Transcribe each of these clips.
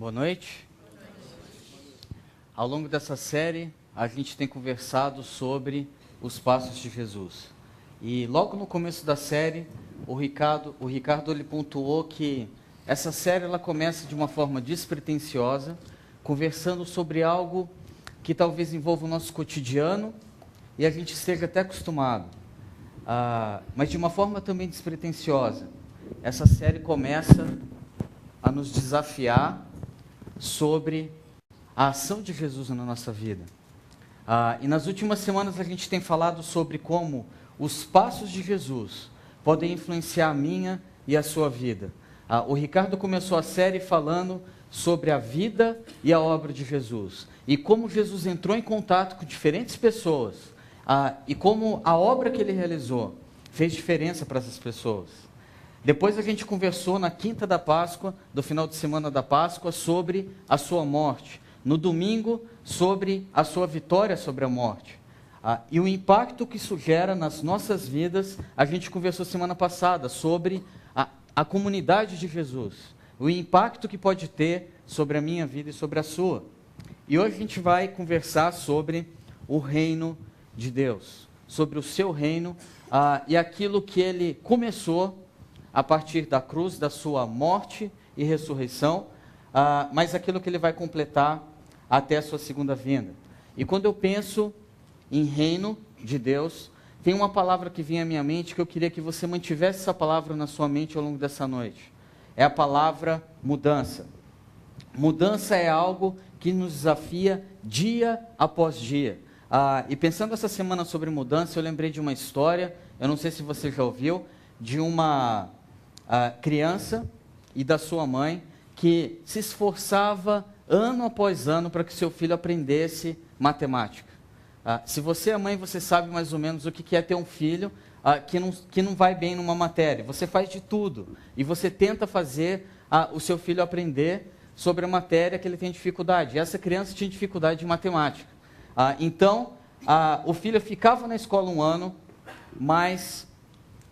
Boa noite. Ao longo dessa série, a gente tem conversado sobre os passos de Jesus. E logo no começo da série, o Ricardo ele pontuou que essa série ela começa de uma forma despretensiosa, conversando sobre algo que talvez envolva o nosso cotidiano e a gente esteja até acostumado. Mas de uma forma também despretensiosa. Essa série começa a nos desafiar sobre a ação de Jesus na nossa vida. E nas últimas semanas a gente tem falado sobre como os passos de Jesus podem influenciar a minha e a sua vida. O Ricardo começou a série falando sobre a vida e a obra de Jesus. E como Jesus entrou em contato com diferentes pessoas. E como a obra que ele realizou fez diferença para essas pessoas. Depois a gente conversou na quinta da Páscoa, do final de semana da Páscoa, sobre a sua morte. No domingo, sobre a sua vitória sobre a morte. E o impacto que isso gera nas nossas vidas, a gente conversou semana passada sobre a comunidade de Jesus. O impacto que pode ter sobre a minha vida e sobre a sua. E hoje a gente vai conversar sobre o reino de Deus. Sobre o seu reino e aquilo que ele começou a partir da cruz, da sua morte e ressurreição, mas aquilo que ele vai completar até a sua segunda vinda. E quando eu penso em reino de Deus, tem uma palavra que vem à minha mente que eu queria que você mantivesse essa palavra na sua mente ao longo dessa noite. É a palavra mudança. Mudança é algo que nos desafia dia após dia. E pensando essa semana sobre mudança, eu lembrei de uma história, eu não sei se você já ouviu, de uma criança e da sua mãe que se esforçava ano após ano para que seu filho aprendesse matemática. Se você é mãe, você sabe mais ou menos o que é ter um filho que não vai bem numa matéria. Você faz de tudo e você tenta fazer o seu filho aprender sobre a matéria que ele tem dificuldade. E essa criança tinha dificuldade de matemática. Então, o filho ficava na escola um ano, mas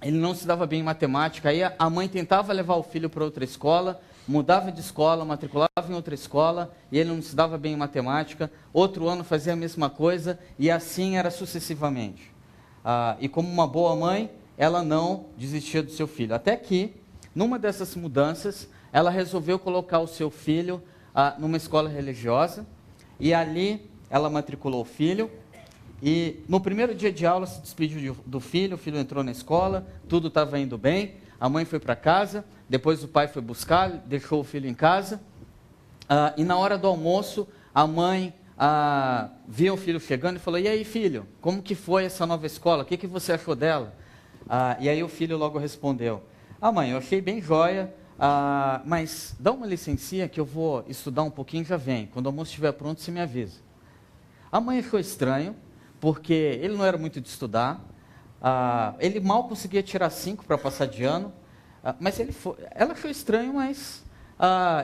ele não se dava bem em matemática. Aí a mãe tentava levar o filho para outra escola, mudava de escola, matriculava em outra escola, e ele não se dava bem em matemática. Outro ano fazia a mesma coisa, e assim era sucessivamente. E como uma boa mãe, ela não desistia do seu filho. Até que, numa dessas mudanças, ela resolveu colocar o seu filho numa escola religiosa, e ali ela matriculou o filho. E no primeiro dia de aula se despediu do filho, o filho entrou na escola, tudo estava indo bem, a mãe foi para casa, depois o pai foi buscar, deixou o filho em casa, e na hora do almoço, a mãe viu o filho chegando e falou: "E aí, filho, como que foi essa nova escola? O que você achou dela?" E aí o filho logo respondeu: "Mãe, eu achei bem joia, mas dá uma licencinha que eu vou estudar um pouquinho e já vem. Quando o almoço estiver pronto, você me avisa." A mãe achou estranho, porque ele não era muito de estudar, ele mal conseguia tirar 5 para passar de ano, mas ela achou estranho, mas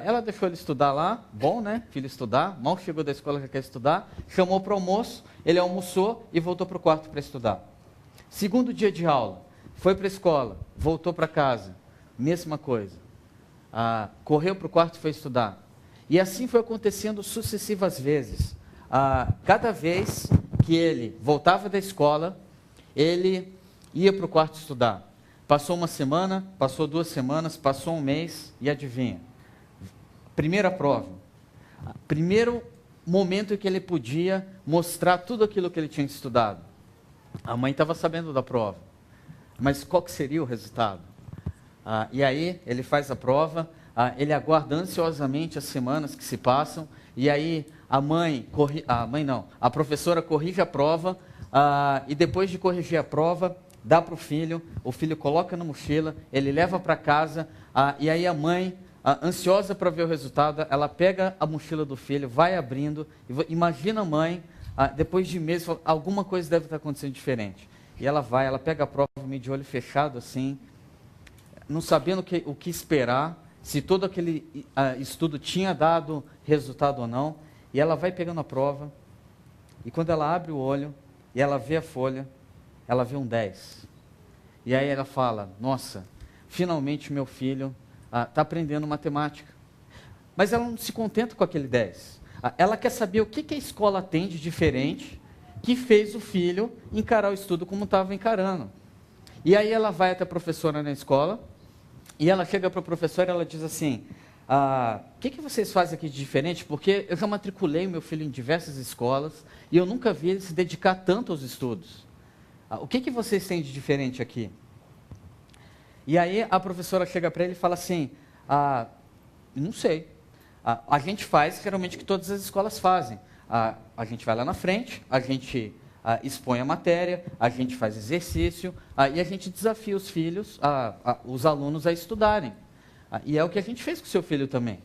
ela deixou ele estudar lá, bom, né, filho estudar, mal chegou da escola já quer estudar, chamou para o almoço, ele almoçou e voltou para o quarto para estudar. Segundo dia de aula, foi para a escola, voltou para casa, mesma coisa, correu para o quarto e foi estudar. E assim foi acontecendo sucessivas vezes. Cada vez que ele voltava da escola, ele ia para o quarto estudar. Passou uma semana, passou 2 semanas, passou um mês e adivinha? Primeira prova. Primeiro momento em que ele podia mostrar tudo aquilo que ele tinha estudado. A mãe estava sabendo da prova. Mas qual que seria o resultado? E aí ele faz a prova, ele aguarda ansiosamente as semanas que se passam, e aí a professora corrige a prova, e depois de corrigir a prova, dá para o filho coloca na mochila, ele leva para casa, e aí a mãe, ansiosa para ver o resultado, ela pega a mochila do filho, vai abrindo, imagina a mãe, depois de meses, fala: "Alguma coisa deve estar acontecendo diferente." E ela pega a prova meio de olho fechado assim, não sabendo o que esperar, se todo aquele estudo tinha dado resultado ou não. E ela vai pegando a prova, e quando ela abre o olho, e ela vê a folha, ela vê um 10. E aí ela fala: "Nossa, finalmente meu filho está aprendendo matemática." mas ela não se contenta com aquele 10. Ela quer saber o que a escola tem de diferente que fez o filho encarar o estudo como estava encarando. E aí ela vai até a professora na escola, e ela chega para a professora e ela diz assim, o que vocês fazem aqui de diferente? Porque eu já matriculei meu filho em diversas escolas, e eu nunca vi ele se dedicar tanto aos estudos. O que vocês têm de diferente aqui? E aí a professora chega para ele e fala assim, não sei. A gente faz geralmente o que todas as escolas fazem. A gente vai lá na frente, a gente expõe a matéria, a gente faz exercício e a gente desafia os filhos, os alunos a estudarem. E é o que a gente fez com o seu filho também.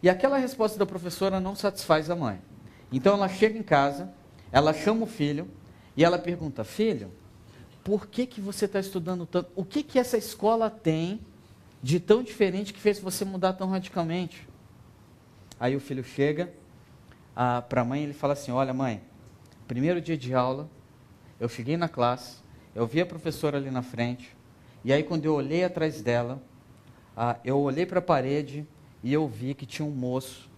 E aquela resposta da professora não satisfaz a mãe. Então ela chega em casa, ela chama o filho e ela pergunta, filho, por que você está estudando tanto? O que essa escola tem de tão diferente que fez você mudar tão radicalmente? Aí o filho chega para a mãe e ele fala assim, olha mãe, primeiro dia de aula, eu cheguei na classe, eu vi a professora ali na frente, e aí quando eu olhei atrás dela, eu olhei para a parede e eu vi que tinha um moço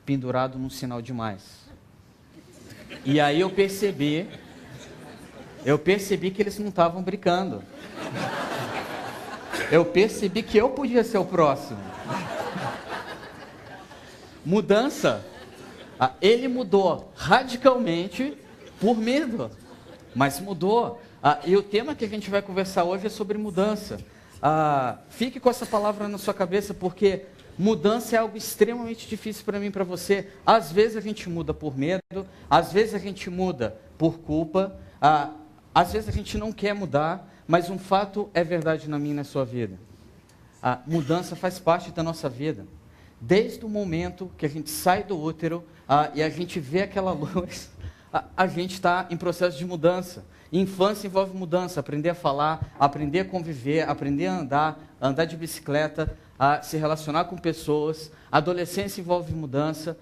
pendurado num sinal de mais. E aí eu percebi que eles não estavam brincando. Eu percebi que eu podia ser o próximo. Mudança. Ele mudou radicalmente por medo, mas mudou. E o tema que a gente vai conversar hoje é sobre mudança. Fique com essa palavra na sua cabeça, porque mudança é algo extremamente difícil para mim e para você. Às vezes a gente muda por medo, às vezes a gente muda por culpa, às vezes a gente não quer mudar, mas um fato é verdade na minha e na sua vida. A mudança faz parte da nossa vida. Desde o momento que a gente sai do útero e a gente vê aquela luz, a gente está em processo de mudança. Infância envolve mudança, aprender a falar, aprender a conviver, aprender a andar de bicicleta, a se relacionar com pessoas. Adolescência envolve mudança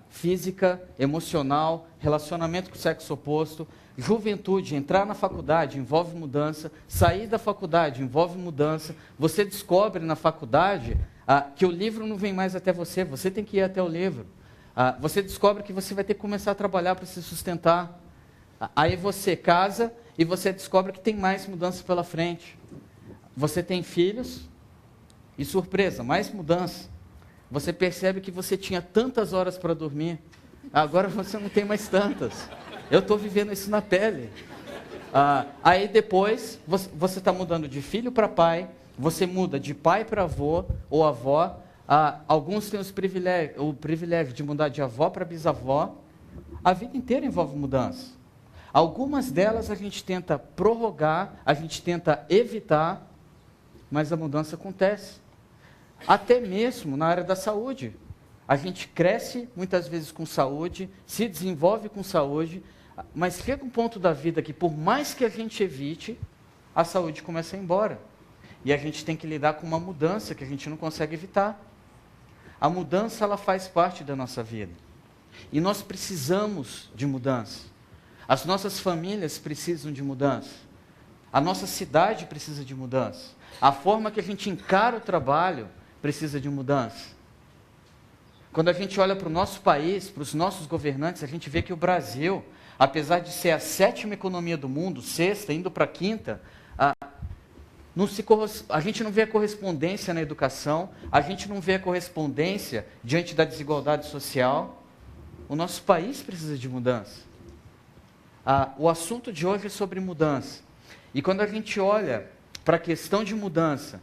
física, emocional, relacionamento com o sexo oposto. Juventude, entrar na faculdade envolve mudança, sair da faculdade envolve mudança. Você descobre na faculdade que o livro não vem mais até você, você tem que ir até o livro. Você descobre que você vai ter que começar a trabalhar para se sustentar. Aí você casa e você descobre que tem mais mudança pela frente. Você tem filhos e, surpresa, mais mudança. Você percebe que você tinha tantas horas para dormir, agora você não tem mais tantas. Eu estou vivendo isso na pele. Aí depois, você está mudando de filho para pai, você muda de pai para avô ou avó. Alguns têm o privilégio de mudar de avó para bisavó. A vida inteira envolve mudança. Algumas delas a gente tenta prorrogar, a gente tenta evitar, mas a mudança acontece. Até mesmo na área da saúde. A gente cresce muitas vezes com saúde, se desenvolve com saúde, mas chega um ponto da vida que, por mais que a gente evite, a saúde começa a ir embora. E a gente tem que lidar com uma mudança que a gente não consegue evitar. A mudança, ela faz parte da nossa vida. E nós precisamos de mudança. As nossas famílias precisam de mudança. A nossa cidade precisa de mudança. A forma que a gente encara o trabalho precisa de mudança. Quando a gente olha para o nosso país, para os nossos governantes, a gente vê que o Brasil, apesar de ser a 7ª economia do mundo, 6ª, indo para a 5ª, a gente não vê a correspondência na educação, a gente não vê a correspondência diante da desigualdade social. O nosso país precisa de mudança. O assunto de hoje é sobre mudança. E quando a gente olha para a questão de mudança,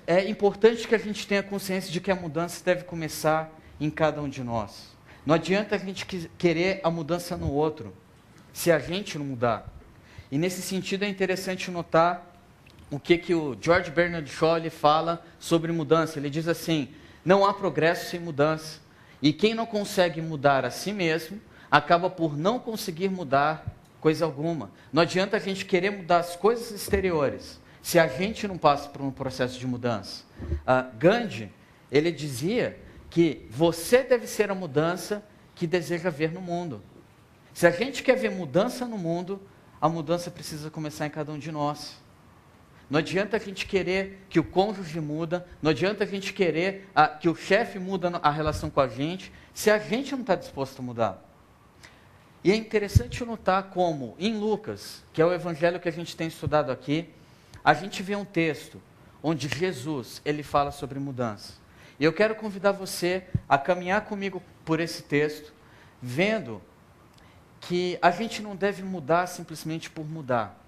é importante que a gente tenha consciência de que a mudança deve começar em cada um de nós. Não adianta a gente querer a mudança no outro, se a gente não mudar. E nesse sentido é interessante notar o que o George Bernard Shaw ele fala sobre mudança. Ele diz assim, não há progresso sem mudança. E quem não consegue mudar a si mesmo, acaba por não conseguir mudar coisa alguma. Não adianta a gente querer mudar as coisas exteriores, se a gente não passa por um processo de mudança. Gandhi, ele dizia que você deve ser a mudança que deseja ver no mundo. Se a gente quer ver mudança no mundo, a mudança precisa começar em cada um de nós. Não adianta a gente querer que o cônjuge muda, não adianta a gente querer que o chefe muda a relação com a gente, se a gente não está disposto a mudar. E é interessante notar como, em Lucas, que é o evangelho que a gente tem estudado aqui, a gente vê um texto onde Jesus, ele fala sobre mudança. E eu quero convidar você a caminhar comigo por esse texto, vendo que a gente não deve mudar simplesmente por mudar.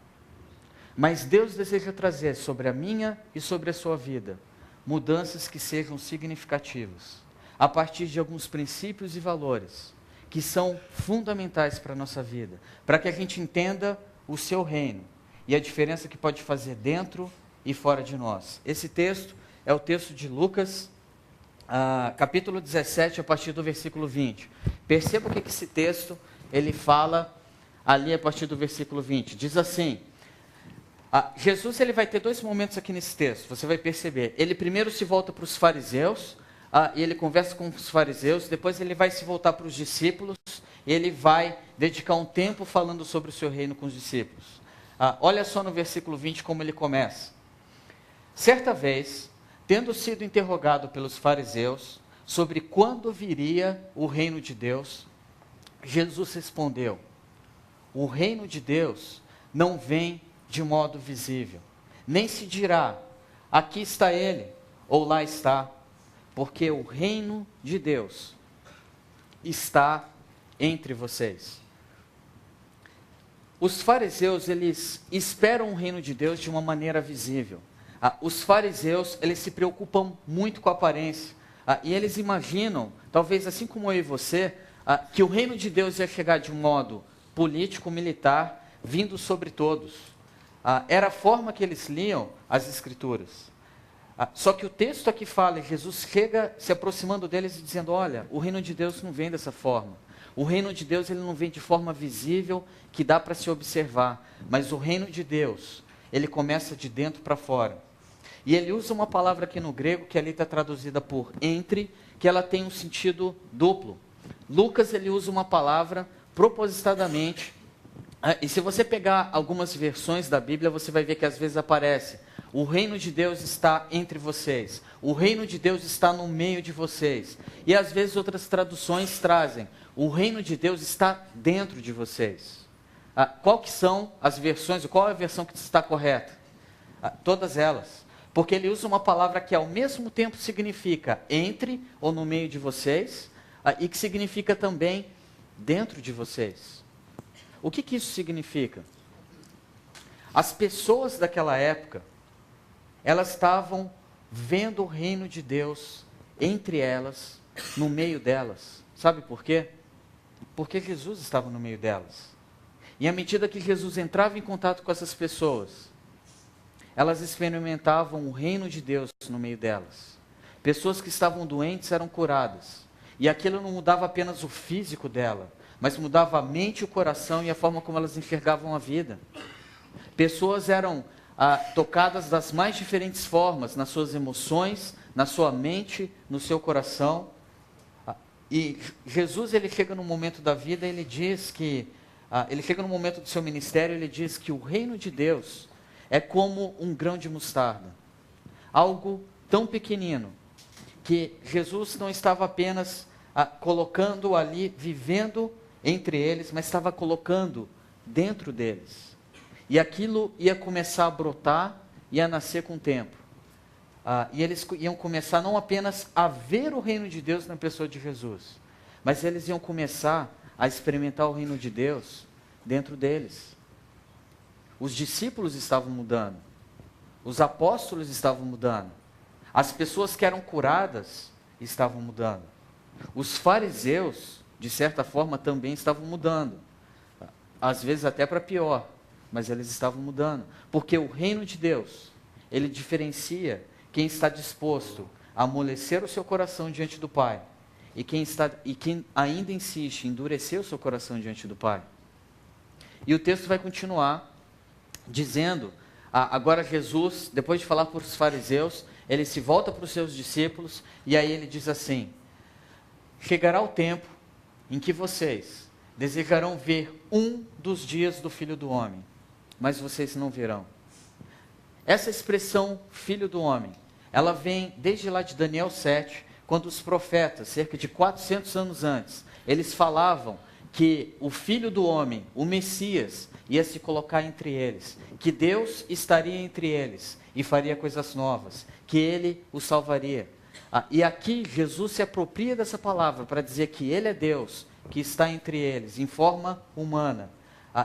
Mas Deus deseja trazer sobre a minha e sobre a sua vida mudanças que sejam significativas, a partir de alguns princípios e valores que são fundamentais para a nossa vida, para que a gente entenda o seu reino e a diferença que pode fazer dentro e fora de nós. Esse texto é o texto de Lucas, capítulo 17, a partir do versículo 20. Perceba o que esse texto ele fala ali a partir do versículo 20. Diz assim: Jesus ele vai ter dois momentos aqui nesse texto, você vai perceber. Ele primeiro se volta para os fariseus, e ele conversa com os fariseus, depois ele vai se voltar para os discípulos, e ele vai dedicar um tempo falando sobre o seu reino com os discípulos. Olha só no versículo 20 como ele começa. Certa vez, tendo sido interrogado pelos fariseus sobre quando viria o reino de Deus, Jesus respondeu: o reino de Deus não vem de modo visível, nem se dirá, aqui está ele, ou lá está, porque o reino de Deus está entre vocês. Os fariseus, eles esperam o reino de Deus de uma maneira visível. Os fariseus, eles se preocupam muito com a aparência, e eles imaginam, talvez assim como eu e você, que o reino de Deus ia chegar de um modo político, militar, vindo sobre todos. Era a forma que eles liam as Escrituras. Só que o texto aqui fala, Jesus chega se aproximando deles e dizendo: olha, o reino de Deus não vem dessa forma. O reino de Deus ele não vem de forma visível, que dá para se observar. Mas o reino de Deus, ele começa de dentro para fora. E ele usa uma palavra aqui no grego, que ali está traduzida por entre, que ela tem um sentido duplo. Lucas ele usa uma palavra propositadamente. E se você pegar algumas versões da Bíblia, você vai ver que às vezes aparece: o reino de Deus está entre vocês, o reino de Deus está no meio de vocês. E às vezes outras traduções trazem: o reino de Deus está dentro de vocês. Qual que são as versões, qual é a versão que está correta? Todas elas. Porque ele usa uma palavra que ao mesmo tempo significa entre ou no meio de vocês, e que significa também dentro de vocês. O que isso significa? As pessoas daquela época, elas estavam vendo o reino de Deus entre elas, no meio delas. Sabe por quê? Porque Jesus estava no meio delas. E à medida que Jesus entrava em contato com essas pessoas, elas experimentavam o reino de Deus no meio delas. Pessoas que estavam doentes eram curadas. E aquilo não mudava apenas o físico dela, mas mudava a mente e o coração e a forma como elas enxergavam a vida. Pessoas eram tocadas das mais diferentes formas, nas suas emoções, na sua mente, no seu coração. E Jesus, ele chega num momento da vida, ele diz que, ele chega num momento do seu ministério, ele diz que o reino de Deus é como um grão de mostarda. Algo tão pequenino, que Jesus não estava apenas colocando ali, vivendo entre eles, mas estava colocando dentro deles. E aquilo ia começar a brotar e a nascer com o tempo. E eles iam começar não apenas a ver o reino de Deus na pessoa de Jesus, mas eles iam começar a experimentar o reino de Deus dentro deles. Os discípulos estavam mudando. Os apóstolos estavam mudando. As pessoas que eram curadas estavam mudando. Os fariseus, de certa forma, também estavam mudando. Às vezes até para pior, mas eles estavam mudando. Porque o reino de Deus, ele diferencia quem está disposto a amolecer o seu coração diante do Pai e quem ainda insiste em endurecer o seu coração diante do Pai. E o texto vai continuar dizendo, agora Jesus, depois de falar para os fariseus, ele se volta para os seus discípulos e aí ele diz assim: chegará o tempo em que vocês desejarão ver um dos dias do Filho do Homem, mas vocês não verão. essa expressão filho do homem, ela vem desde lá de Daniel 7, quando os profetas, cerca de 400 anos antes, eles falavam que o filho do homem, o Messias, ia se colocar entre eles, que Deus estaria entre eles e faria coisas novas, que ele os salvaria. E aqui Jesus se apropria dessa palavra para dizer que ele é Deus, que está entre eles, em forma humana,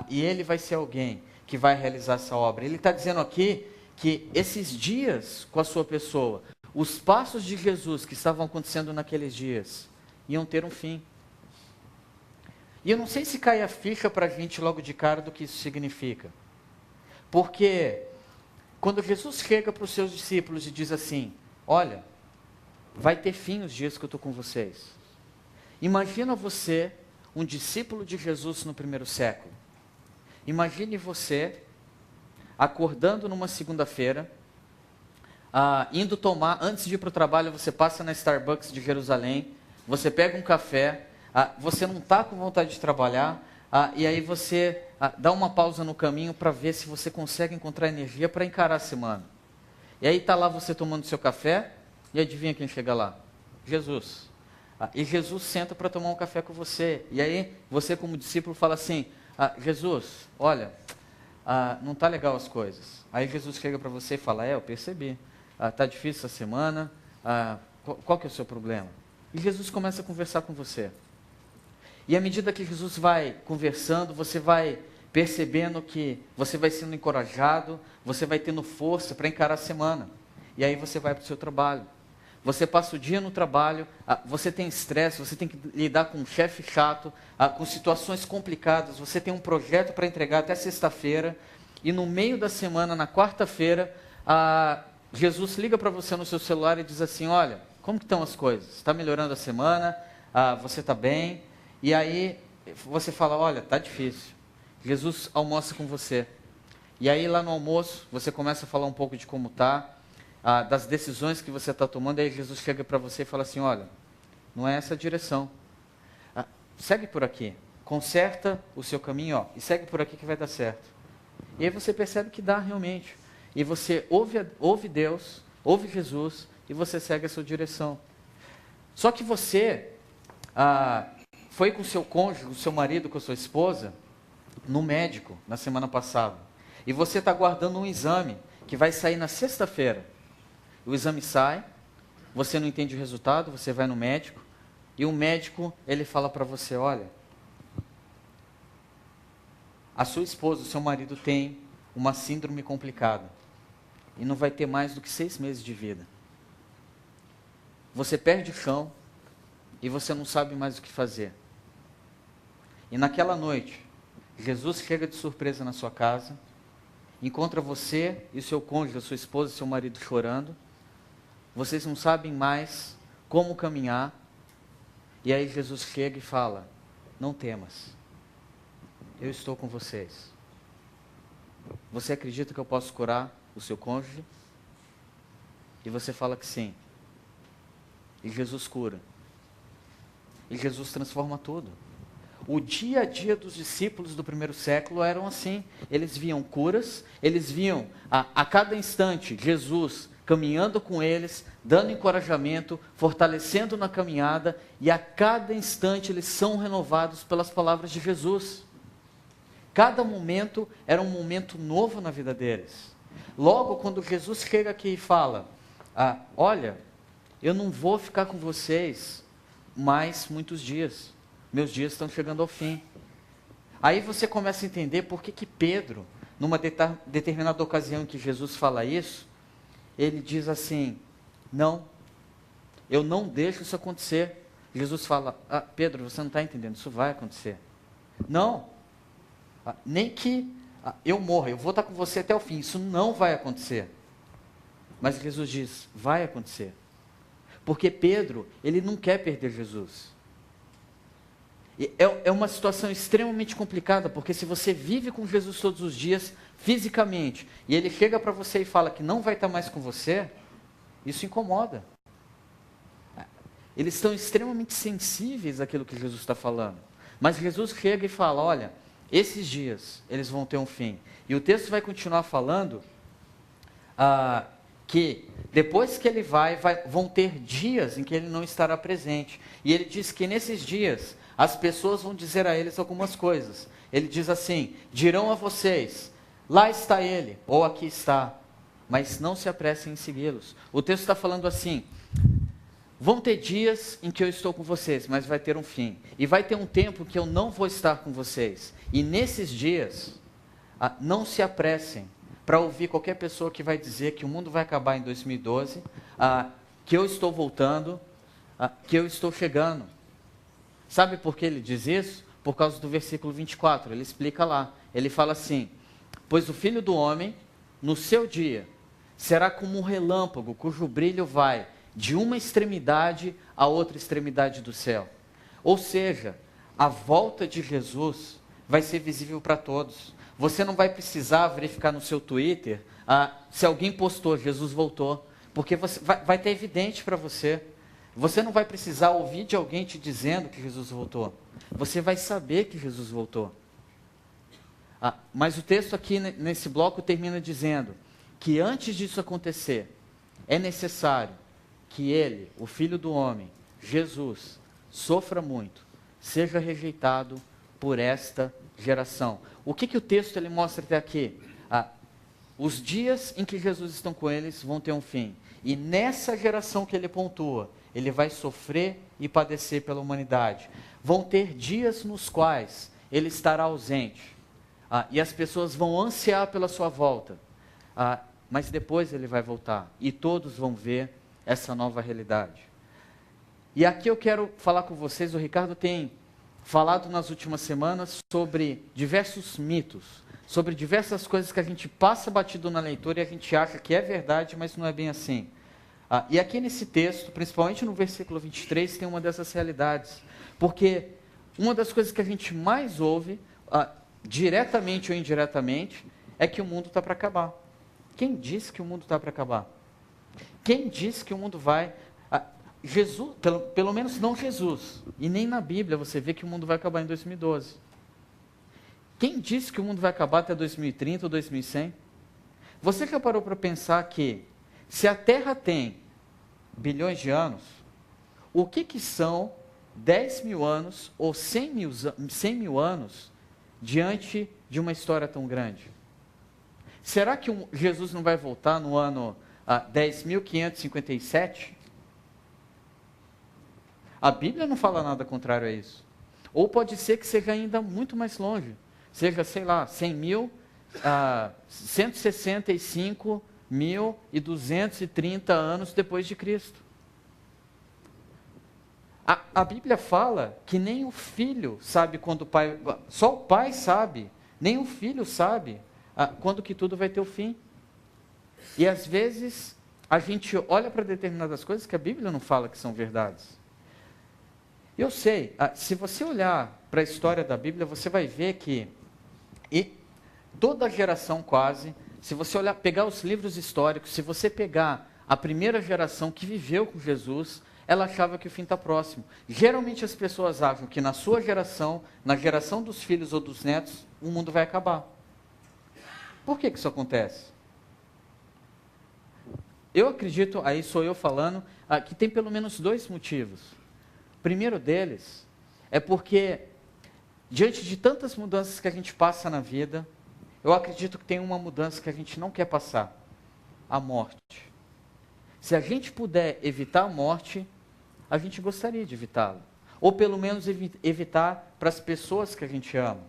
e ele vai ser alguém que vai realizar essa obra. Ele está dizendo aqui que esses dias com a sua pessoa, os passos de Jesus que estavam acontecendo naqueles dias, iam ter um fim. E eu não sei se cai a ficha para a gente logo de cara do que isso significa. Porque quando Jesus chega para os seus discípulos e diz assim, olha, vai ter fim os dias que eu estou com vocês. Imagina você, um discípulo de Jesus no primeiro século. Imagine você acordando numa segunda-feira, indo tomar, antes de ir para o trabalho, você passa na Starbucks de Jerusalém, você pega um café, você não está com vontade de trabalhar, e aí você dá uma pausa no caminho para ver se você consegue encontrar energia para encarar a semana. E aí está lá você tomando seu café, e adivinha quem chega lá? Jesus. E Jesus senta para tomar um café com você. E aí você como discípulo fala assim, Jesus, olha, não está legal as coisas. Aí Jesus chega para você e fala, eu percebi, está difícil essa semana, qual que é o seu problema? E Jesus começa a conversar com você. E à medida que Jesus vai conversando, você vai percebendo que você vai sendo encorajado, você vai tendo força para encarar a semana. E aí você vai para o seu trabalho. Você passa o dia no trabalho, você tem estresse, você tem que lidar com um chefe chato, com situações complicadas, você tem um projeto para entregar até sexta-feira, e no meio da semana, na quarta-feira, Jesus liga para você no seu celular e diz assim, olha, como que estão as coisas? Está melhorando a semana? Você está bem? E aí você fala, olha, está difícil. Jesus almoça com você. E aí lá no almoço, você começa a falar um pouco de como está, das decisões que você está tomando, aí Jesus chega para você e fala assim, olha, não é essa a direção. Segue por aqui, conserta o seu caminho, e segue por aqui que vai dar certo. E aí você percebe que dá realmente. E você ouve Deus, ouve Jesus, e você segue a sua direção. Só que você foi com o seu cônjuge, com o seu marido, com a sua esposa, no médico, na semana passada. E você está guardando um exame que vai sair na sexta-feira. O exame sai, você não entende o resultado, você vai no médico, e o médico, ele fala para você, olha, a sua esposa, o seu marido tem uma síndrome complicada, e não vai ter mais do que 6 meses de vida. Você perde o chão, e você não sabe mais o que fazer. E naquela noite, Jesus chega de surpresa na sua casa, encontra você e o seu cônjuge, a sua esposa e seu marido chorando, vocês não sabem mais como caminhar, e aí Jesus chega e fala, não temas, eu estou com vocês. Você acredita que eu posso curar o seu cônjuge? E você fala que sim. E Jesus cura. E Jesus transforma tudo. O dia a dia dos discípulos do primeiro século eram assim. Eles viam curas, eles viam a cada instante Jesus caminhando com eles, dando encorajamento, fortalecendo na caminhada, e a cada instante eles são renovados pelas palavras de Jesus. Cada momento era um momento novo na vida deles. Logo, quando Jesus chega aqui e fala, olha, eu não vou ficar com vocês mais muitos dias, meus dias estão chegando ao fim. Aí você começa a entender por que Pedro, numa determinada ocasião em que Jesus fala isso, ele diz assim, não, eu não deixo isso acontecer. Jesus fala, Pedro, você não está entendendo, isso vai acontecer. Não, nem que eu morra, eu vou estar com você até o fim, isso não vai acontecer. Mas Jesus diz, vai acontecer. Porque Pedro, ele não quer perder Jesus. E é uma situação extremamente complicada, porque se você vive com Jesus todos os dias, fisicamente, e ele chega para você e fala que não vai estar mais com você, isso incomoda. Eles estão extremamente sensíveis àquilo que Jesus está falando. Mas Jesus chega e fala, olha, esses dias, eles vão ter um fim. E o texto vai continuar falando que depois que ele vão ter dias em que ele não estará presente. E ele diz que nesses dias as pessoas vão dizer a eles algumas coisas. Ele diz assim: dirão a vocês, lá está ele, ou aqui está, mas não se apressem em segui-los. O texto está falando assim: vão ter dias em que eu estou com vocês, mas vai ter um fim. E vai ter um tempo que eu não vou estar com vocês. E nesses dias, não se apressem para ouvir qualquer pessoa que vai dizer que o mundo vai acabar em 2012, que eu estou voltando, que eu estou chegando. Sabe por que ele diz isso? Por causa do versículo 24, ele explica lá. Ele fala assim: pois o Filho do Homem, no seu dia, será como um relâmpago, cujo brilho vai de uma extremidade à outra extremidade do céu. Ou seja, a volta de Jesus vai ser visível para todos. Você não vai precisar verificar no seu Twitter se alguém postou, Jesus voltou, porque vai ter evidente para você. Você não vai precisar ouvir de alguém te dizendo que Jesus voltou. Você vai saber que Jesus voltou. Mas o texto aqui nesse bloco termina dizendo que antes disso acontecer, é necessário que ele, o Filho do Homem, Jesus, sofra muito, seja rejeitado por esta geração. O que o texto ele mostra até aqui? Os dias em que Jesus está com eles vão ter um fim. E nessa geração que ele pontua, ele vai sofrer e padecer pela humanidade. Vão ter dias nos quais ele estará ausente. E as pessoas vão ansiar pela sua volta. Mas depois ele vai voltar. E todos vão ver essa nova realidade. E aqui eu quero falar com vocês, o Ricardo tem falado nas últimas semanas sobre diversos mitos, sobre diversas coisas que a gente passa batido na leitura e a gente acha que é verdade, mas não é bem assim. E aqui nesse texto, principalmente no versículo 23, tem uma dessas realidades. Porque uma das coisas que a gente mais ouve, diretamente ou indiretamente, é que o mundo está para acabar. Quem disse que o mundo está para acabar? Quem disse que o mundo vai... Jesus, pelo menos não Jesus, e nem na Bíblia você vê que o mundo vai acabar em 2012. Quem disse que o mundo vai acabar até 2030 ou 2100? Você já parou para pensar que, se a Terra tem bilhões de anos, o que são 10 mil anos ou 100 mil anos diante de uma história tão grande? Será que Jesus não vai voltar no ano 10.557? A Bíblia não fala nada contrário a isso. Ou pode ser que seja ainda muito mais longe. Seja, sei lá, 165.230 anos depois de Cristo. A Bíblia fala que nem o filho sabe quando o pai... Só o pai sabe, nem o filho sabe quando que tudo vai ter o fim. E às vezes a gente olha para determinadas coisas que a Bíblia não fala que são verdades. Eu sei, se você olhar para a história da Bíblia, você vai ver que toda geração quase, se você pegar os livros históricos, se você pegar a primeira geração que viveu com Jesus, ela achava que o fim está próximo. Geralmente as pessoas acham que na sua geração, na geração dos filhos ou dos netos, o mundo vai acabar. Por que isso acontece? Eu acredito, aí sou eu falando, que tem pelo menos dois motivos. O primeiro deles é porque, diante de tantas mudanças que a gente passa na vida, eu acredito que tem uma mudança que a gente não quer passar: a morte. Se a gente puder evitar a morte, a gente gostaria de evitá-la. Ou pelo menos evitar para as pessoas que a gente ama.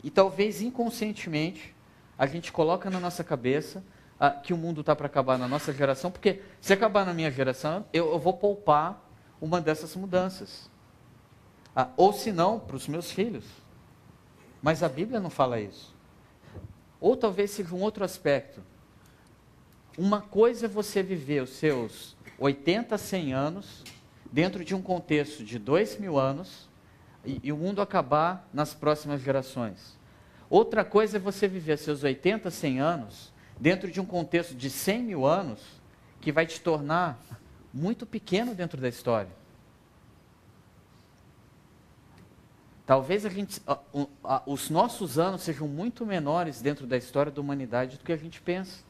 E talvez inconscientemente, a gente coloca na nossa cabeça que o mundo está para acabar na nossa geração, porque se acabar na minha geração, eu vou poupar uma dessas mudanças. Ou se não, para os meus filhos. Mas a Bíblia não fala isso. Ou talvez seja um outro aspecto. Uma coisa é você viver os seus 80, 100 anos, dentro de um contexto de 2.000 anos, e o mundo acabar nas próximas gerações. Outra coisa é você viver seus 80, 100 anos, dentro de um contexto de 100.000 anos, que vai te tornar muito pequeno dentro da história. Talvez os nossos anos sejam muito menores dentro da história da humanidade do que a gente pensa.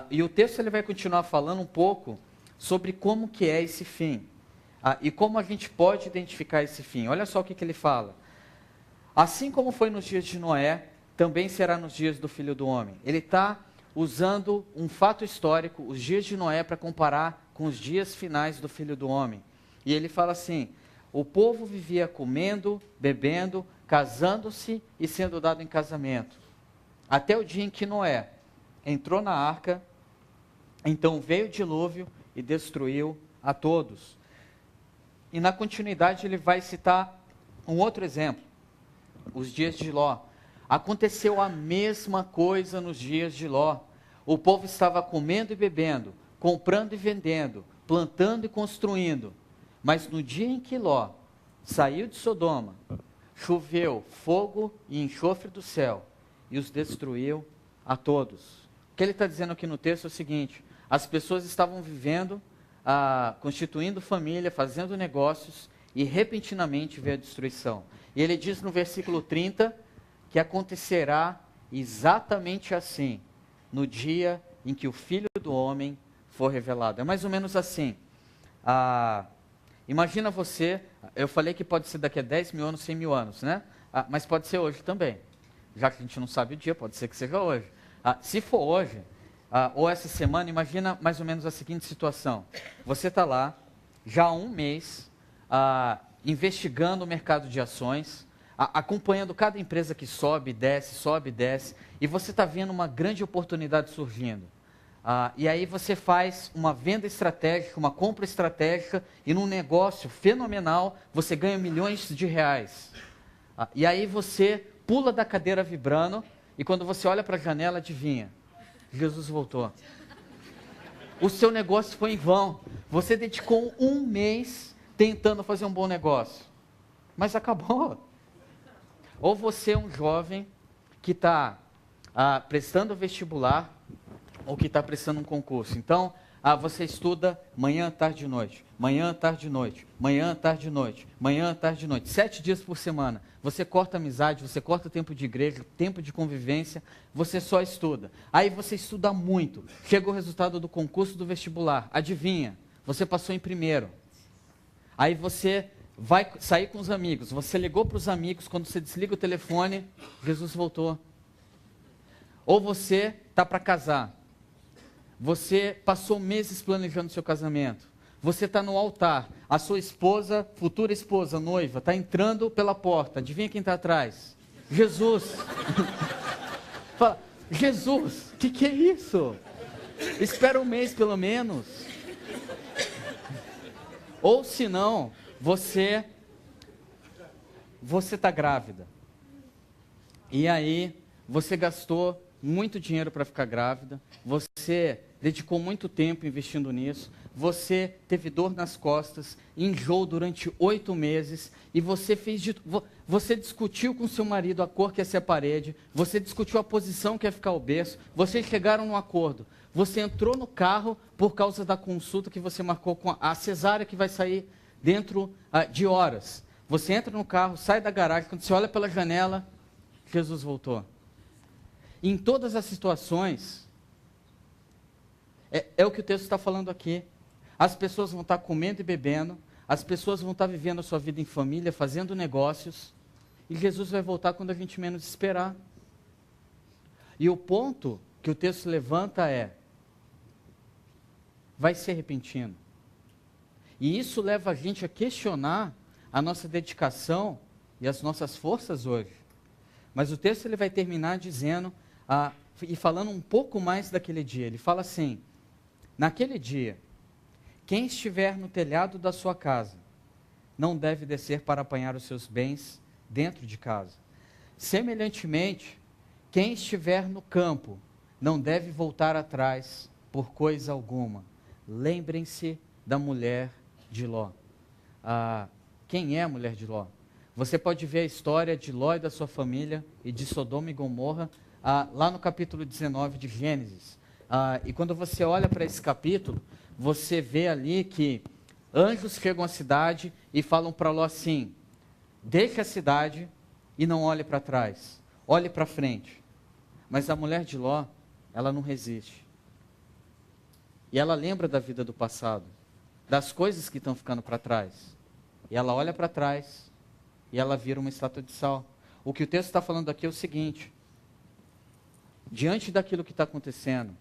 E o texto ele vai continuar falando um pouco sobre como que é esse fim. E como a gente pode identificar esse fim. Olha só o que ele fala. Assim como foi nos dias de Noé, também será nos dias do Filho do Homem. Ele está usando um fato histórico, os dias de Noé, para comparar com os dias finais do Filho do Homem. E ele fala assim, o povo vivia comendo, bebendo, casando-se e sendo dado em casamento. Até o dia em que Noé entrou na arca, então veio o dilúvio e destruiu a todos. E na continuidade ele vai citar um outro exemplo, os dias de Ló. Aconteceu a mesma coisa nos dias de Ló. O povo estava comendo e bebendo, comprando e vendendo, plantando e construindo. Mas no dia em que Ló saiu de Sodoma, choveu fogo e enxofre do céu e os destruiu a todos. O que ele está dizendo aqui no texto é o seguinte, as pessoas estavam vivendo, constituindo família, fazendo negócios e repentinamente veio a destruição. E ele diz no versículo 30 que acontecerá exatamente assim no dia em que o Filho do Homem for revelado. É mais ou menos assim. Imagina você, eu falei que pode ser daqui a 10 mil anos, 100 mil anos, né? Mas pode ser hoje também. Já que a gente não sabe o dia, pode ser que seja hoje. Se for hoje, ou essa semana, imagina mais ou menos a seguinte situação. Você está lá, já há um mês, investigando o mercado de ações, acompanhando cada empresa que sobe e desce, e você está vendo uma grande oportunidade surgindo. E aí você faz uma venda estratégica, uma compra estratégica, e num negócio fenomenal, você ganha milhões de reais. E aí você pula da cadeira vibrando, e quando você olha para a janela, adivinha, Jesus voltou. O seu negócio foi em vão. Você dedicou um mês tentando fazer um bom negócio, mas acabou. Ou você é um jovem que está prestando vestibular, ou que está prestando um concurso. Então, você estuda manhã, tarde e noite, manhã, tarde e noite, manhã, tarde e noite, manhã, tarde e noite, 7 dias por semana. Você corta amizade, você corta tempo de igreja, tempo de convivência, você só estuda. Aí você estuda muito, chega o resultado do concurso do vestibular, adivinha, você passou em primeiro. Aí você vai sair com os amigos, você ligou para os amigos, quando você desliga o telefone, Jesus voltou. Ou você está para casar. Você passou meses planejando seu casamento. Você está no altar. A sua esposa, futura esposa, noiva, está entrando pela porta. Adivinha quem está atrás? Jesus. Fala, Jesus, o que é isso? Espera um mês pelo menos. Ou se não, você está grávida. E aí, você gastou muito dinheiro para ficar grávida, você dedicou muito tempo investindo nisso, você teve dor nas costas, enjoou durante 8 meses, e você você discutiu com seu marido a cor que ia ser a parede, você discutiu a posição que ia ficar o berço, vocês chegaram num acordo, você entrou no carro por causa da consulta que você marcou com a cesárea que vai sair dentro de horas. Você entra no carro, sai da garagem, quando você olha pela janela, Jesus voltou. Em todas as situações, é o que o texto está falando aqui. As pessoas vão estar comendo e bebendo, as pessoas vão estar vivendo a sua vida em família, fazendo negócios, e Jesus vai voltar quando a gente menos esperar. E o ponto que o texto levanta vai ser repentino. E isso leva a gente a questionar a nossa dedicação e as nossas forças hoje. Mas o texto ele vai terminar dizendo, e falando um pouco mais daquele dia. Ele fala assim, naquele dia, quem estiver no telhado da sua casa, não deve descer para apanhar os seus bens dentro de casa. Semelhantemente, quem estiver no campo, não deve voltar atrás por coisa alguma. Lembrem-se da mulher de Ló. Quem é a mulher de Ló? Você pode ver a história de Ló e da sua família e de Sodoma e Gomorra lá no capítulo 19 de Gênesis. E quando você olha para esse capítulo, você vê ali que anjos chegam à cidade e falam para Ló assim, deixe a cidade e não olhe para trás, olhe para frente. Mas a mulher de Ló, ela não resiste. e ela lembra da vida do passado, das coisas que estão ficando para trás. E ela olha para trás e ela vira uma estátua de sal. O que o texto está falando aqui é o seguinte: diante daquilo que está acontecendo,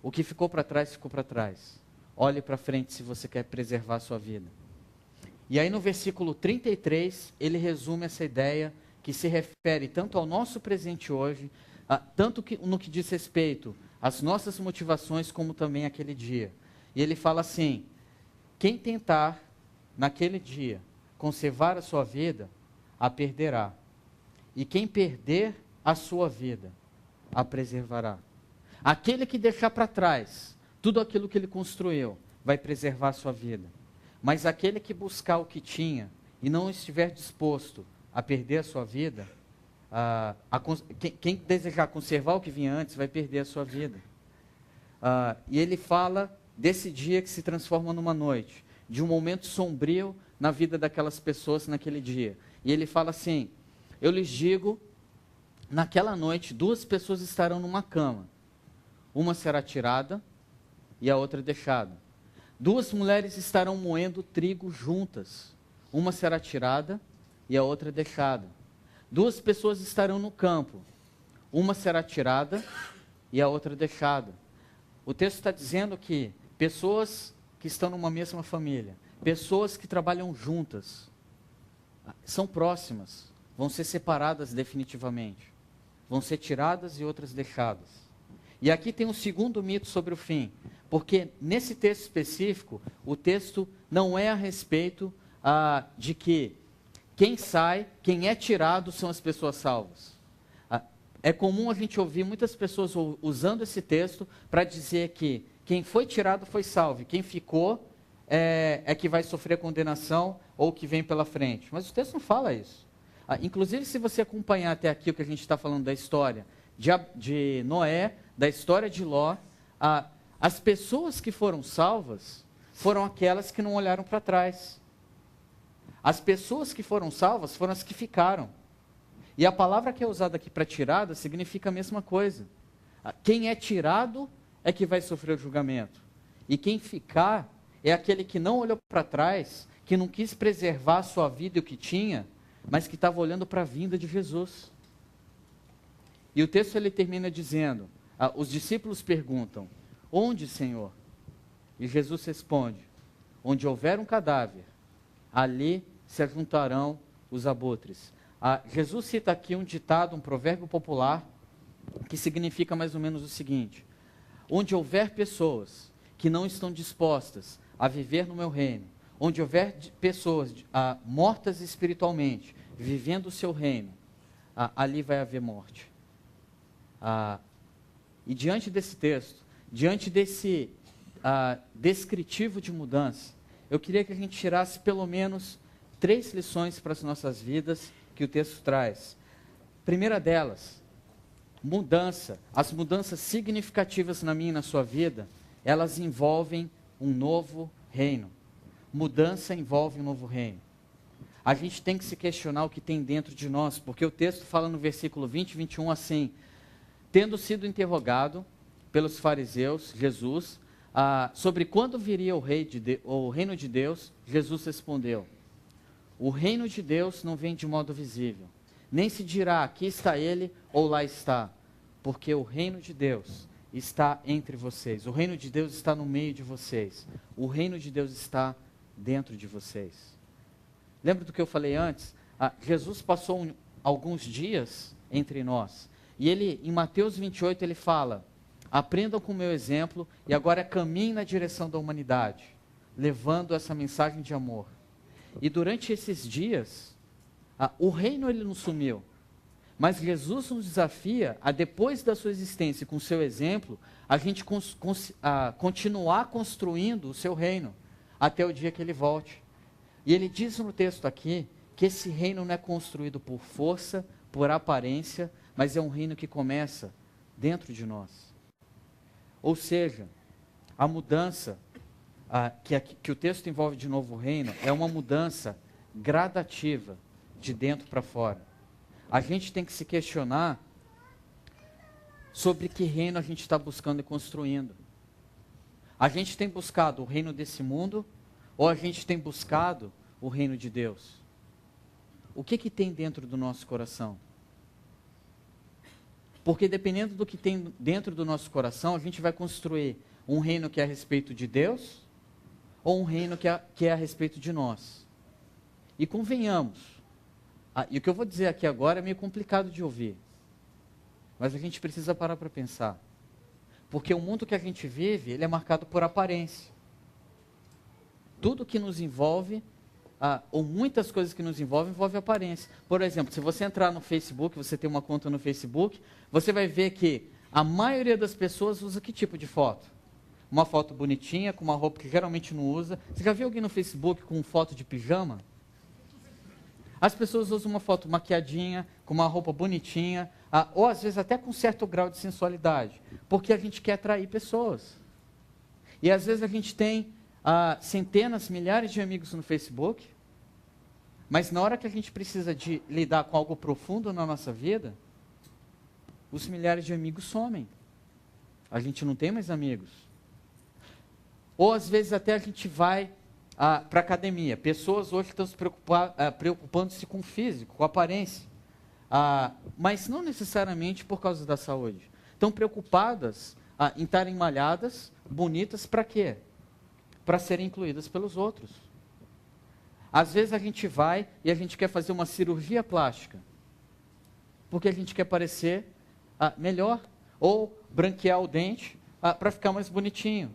o que ficou para trás, ficou para trás. Olhe para frente se você quer preservar a sua vida. E aí no versículo 33, ele resume essa ideia que se refere tanto ao nosso presente hoje, tanto no que diz respeito às nossas motivações, como também àquele dia. E ele fala assim: quem tentar, naquele dia, conservar a sua vida, a perderá. E quem perder a sua vida, a preservará. Aquele que deixar para trás tudo aquilo que ele construiu, vai preservar a sua vida. Mas aquele que buscar o que tinha e não estiver disposto a perder a sua vida, quem desejar conservar o que vinha antes, vai perder a sua vida. E ele fala desse dia que se transforma numa noite, de um momento sombrio na vida daquelas pessoas naquele dia. E ele fala assim: eu lhes digo, naquela noite, 2 pessoas estarão numa cama. Uma será tirada e a outra deixada. 2 mulheres estarão moendo trigo juntas. Uma será tirada e a outra deixada. 2 pessoas estarão no campo. Uma será tirada e a outra deixada. O texto está dizendo que pessoas que estão numa mesma família, pessoas que trabalham juntas, são próximas, vão ser separadas definitivamente. Vão ser tiradas e outras deixadas. E aqui tem um segundo mito sobre o fim, porque nesse texto específico, o texto não é a respeito de que quem sai, quem é tirado são as pessoas salvas. É comum a gente ouvir muitas pessoas usando esse texto para dizer que quem foi tirado foi salvo, e quem ficou é que vai sofrer condenação ou que vem pela frente. Mas o texto não fala isso. Inclusive, se você acompanhar até aqui o que a gente está falando da história de Noé, da história de Ló, as pessoas que foram salvas foram aquelas que não olharam para trás. As pessoas que foram salvas foram as que ficaram. E a palavra que é usada aqui para tirada significa a mesma coisa. Quem é tirado é que vai sofrer o julgamento. E quem ficar é aquele que não olhou para trás, que não quis preservar a sua vida e o que tinha, mas que estava olhando para a vinda de Jesus. E o texto ele termina dizendo, os discípulos perguntam: onde, Senhor? E Jesus responde: onde houver um cadáver, ali se ajuntarão os abutres. Jesus cita aqui um ditado, um provérbio popular, que significa mais ou menos o seguinte: onde houver pessoas que não estão dispostas a viver no meu reino, onde houver pessoas mortas espiritualmente, vivendo o seu reino, ali vai haver morte. E diante desse texto, diante desse descritivo de mudança, eu queria que a gente tirasse pelo menos 3 lições para as nossas vidas que o texto traz. Primeira delas, mudança. As mudanças significativas na minha e na sua vida, elas envolvem um novo reino. Mudança envolve um novo reino. A gente tem que se questionar o que tem dentro de nós, porque o texto fala no versículo 20 e 21 assim: tendo sido interrogado pelos fariseus, Jesus, sobre quando viria o reino de Deus, Jesus respondeu: o reino de Deus não vem de modo visível, nem se dirá aqui está ele ou lá está, porque o reino de Deus está entre vocês, o reino de Deus está no meio de vocês, o reino de Deus está dentro de vocês. Lembra do que eu falei antes? Jesus passou alguns dias entre nós, e ele, em Mateus 28, ele fala: aprendam com o meu exemplo e agora caminhem na direção da humanidade, levando essa mensagem de amor. E durante esses dias, o reino ele não sumiu, mas Jesus nos desafia a, depois da sua existência, com o seu exemplo, a gente continuar construindo o seu reino, até o dia que ele volte. E ele diz no texto aqui, que esse reino não é construído por força, por aparência, mas é um reino que começa dentro de nós. Ou seja, a mudança que o texto envolve de novo reino é uma mudança gradativa, de dentro para fora. A gente tem que se questionar sobre que reino a gente está buscando e construindo. A gente tem buscado o reino desse mundo ou a gente tem buscado o reino de Deus? O que tem dentro do nosso coração? Porque dependendo do que tem dentro do nosso coração, a gente vai construir um reino que é a respeito de Deus ou um reino que é a respeito de nós. E convenhamos, e o que eu vou dizer aqui agora é meio complicado de ouvir, mas a gente precisa parar para pensar. Porque o mundo que a gente vive, ele é marcado por aparência. Tudo que nos envolve, ou muitas coisas que nos envolvem aparência. Por exemplo, se você entrar no Facebook, você tem uma conta no Facebook, você vai ver que a maioria das pessoas usa que tipo de foto? Uma foto bonitinha, com uma roupa que geralmente não usa. Você já viu alguém no Facebook com foto de pijama? As pessoas usam uma foto maquiadinha, com uma roupa bonitinha, ou às vezes até com certo grau de sensualidade, porque a gente quer atrair pessoas. E às vezes a gente tem centenas, milhares de amigos no Facebook, mas na hora que a gente precisa de lidar com algo profundo na nossa vida, os milhares de amigos somem. A gente não tem mais amigos. Ou às vezes até a gente vai para a academia. Pessoas hoje estão se preocupando-se com o físico, com a aparência. Mas não necessariamente por causa da saúde. Estão preocupadas em estarem malhadas, bonitas, para quê? Para serem incluídas pelos outros. Às vezes a gente vai e a gente quer fazer uma cirurgia plástica, porque a gente quer parecer melhor, ou branquear o dente para ficar mais bonitinho.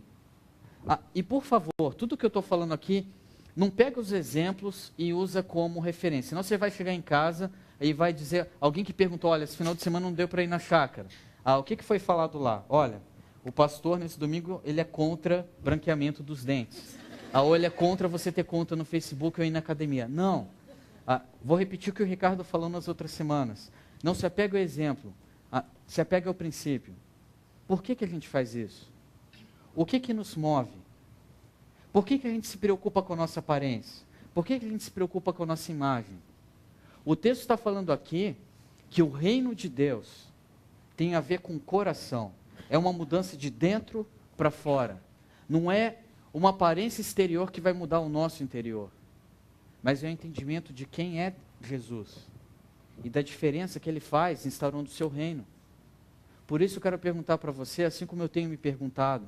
E por favor, tudo que eu estou falando aqui, não pega os exemplos e usa como referência. Senão você vai chegar em casa e vai dizer, alguém que perguntou, olha, esse final de semana não deu para ir na chácara. O que foi falado lá? Olha, o pastor nesse domingo, ele é contra branqueamento dos dentes. Ou ele é contra você ter conta no Facebook ou ir na academia. Não. Vou repetir o que o Ricardo falou nas outras semanas. Não se apega ao exemplo, se apega ao princípio. Por que a gente faz isso? O que nos move? Por que a gente se preocupa com a nossa aparência? Por que a gente se preocupa com a nossa imagem? O texto está falando aqui que o reino de Deus tem a ver com o coração. É uma mudança de dentro para fora. Não é uma aparência exterior que vai mudar o nosso interior. Mas é o entendimento de quem é Jesus. E da diferença que ele faz instaurando o seu reino. Por isso eu quero perguntar para você, assim como eu tenho me perguntado,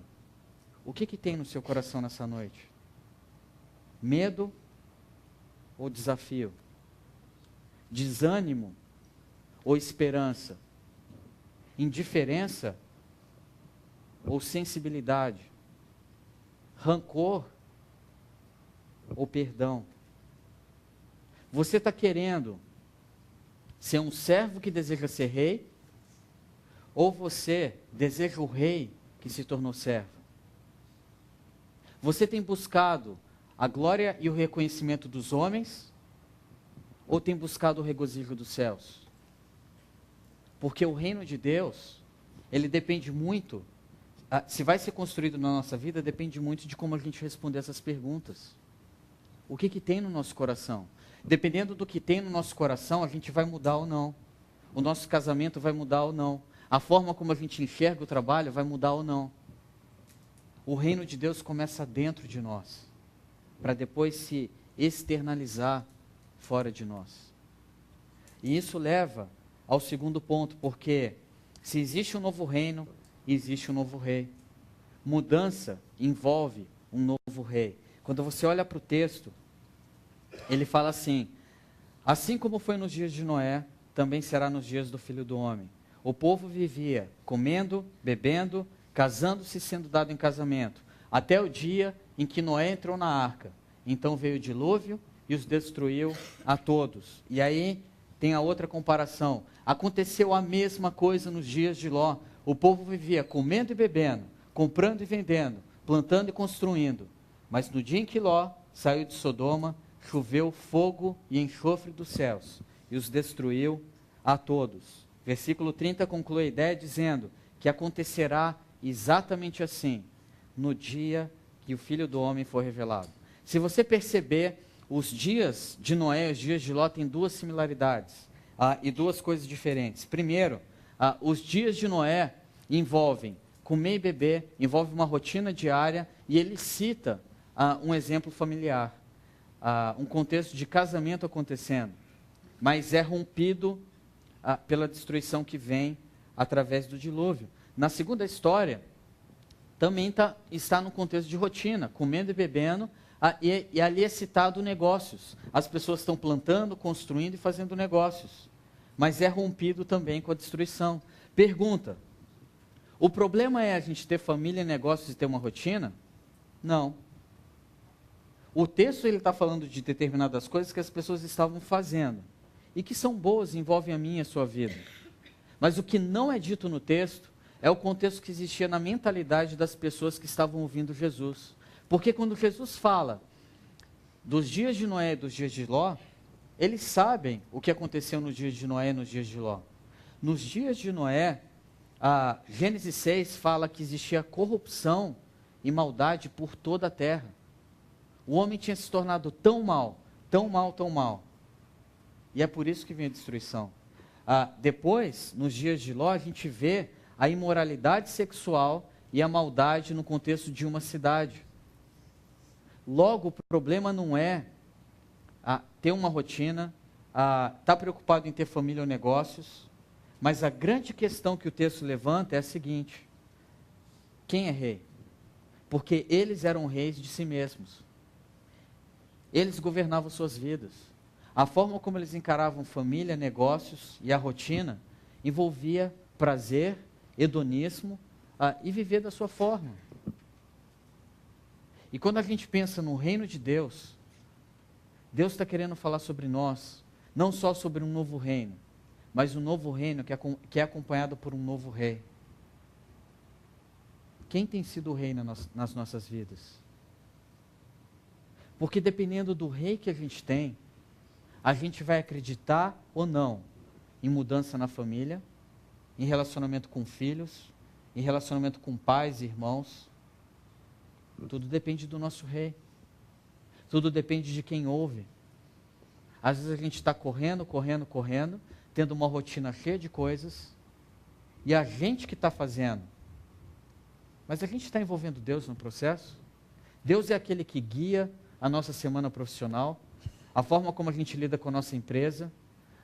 o que tem no seu coração nessa noite? Medo ou desafio? Desânimo ou esperança? Indiferença ou sensibilidade? Rancor ou perdão? Você está querendo ser um servo que deseja ser rei? Ou você deseja o rei que se tornou servo? Você tem buscado a glória e o reconhecimento dos homens? Ou tem buscado o regozijo dos céus? Porque o reino de Deus, ele depende muito, se vai ser construído na nossa vida, depende muito de como a gente responder essas perguntas. O que tem no nosso coração? Dependendo do que tem no nosso coração, a gente vai mudar ou não. O nosso casamento vai mudar ou não. A forma como a gente enxerga o trabalho vai mudar ou não. O reino de Deus começa dentro de nós, para depois se externalizar fora de nós. E isso leva ao segundo ponto, porque se existe um novo reino, existe um novo rei. Mudança envolve um novo rei. Quando você olha para o texto, ele fala assim: assim como foi nos dias de Noé, também será nos dias do Filho do Homem. O povo vivia comendo, bebendo, casando-se e sendo dado em casamento, até o dia em que Noé entrou na arca. Então veio o dilúvio e os destruiu a todos. E aí tem a outra comparação. Aconteceu a mesma coisa nos dias de Ló. O povo vivia comendo e bebendo, comprando e vendendo, plantando e construindo. Mas no dia em que Ló saiu de Sodoma, choveu fogo e enxofre dos céus, e os destruiu a todos. Versículo 30 conclui a ideia dizendo que acontecerá exatamente assim, no dia que o Filho do Homem for revelado. Se você perceber, os dias de Noé e os dias de Ló têm duas similaridades e duas coisas diferentes. Primeiro, os dias de Noé envolvem comer e beber, envolve uma rotina diária, e ele cita um exemplo familiar, um contexto de casamento acontecendo, mas é rompido pela destruição que vem através do dilúvio. Na segunda história, também está no contexto de rotina, comendo e bebendo, e ali é citado negócios. As pessoas estão plantando, construindo e fazendo negócios, mas é rompido também com a destruição. Pergunta: o problema é a gente ter família, negócios e ter uma rotina? Não. O texto está falando de determinadas coisas que as pessoas estavam fazendo, e que são boas, envolvem a minha e a sua vida. Mas o que não é dito no texto é o contexto que existia na mentalidade das pessoas que estavam ouvindo Jesus. Porque quando Jesus fala dos dias de Noé e dos dias de Ló, eles sabem o que aconteceu nos dias de Noé e nos dias de Ló. Nos dias de Noé, Gênesis 6 fala que existia corrupção e maldade por toda a terra. O homem tinha se tornado tão mal, tão mal, tão mal. E é por isso que vem a destruição. Depois, nos dias de Ló, a gente vê a imoralidade sexual e a maldade no contexto de uma cidade. Logo, o problema não é ter uma rotina, estar preocupado em ter família ou negócios, mas a grande questão que o texto levanta é a seguinte: quem é rei? Porque eles eram reis de si mesmos. Eles governavam suas vidas. A forma como eles encaravam família, negócios e a rotina envolvia prazer, hedonismo e viver da sua forma. E quando a gente pensa no reino de Deus, Deus está querendo falar sobre nós, não só sobre um novo reino, mas um novo reino que é acompanhado por um novo rei. Quem tem sido o rei nas nossas vidas? Porque dependendo do rei que a gente vai acreditar ou não em mudança na família, em relacionamento com filhos, em relacionamento com pais e irmãos. Tudo depende do nosso rei. Tudo depende de quem ouve. Às vezes a gente está correndo, tendo uma rotina cheia de coisas, e a gente que está fazendo. Mas a gente está envolvendo Deus no processo? Deus é aquele que guia a nossa semana profissional, a forma como a gente lida com a nossa empresa,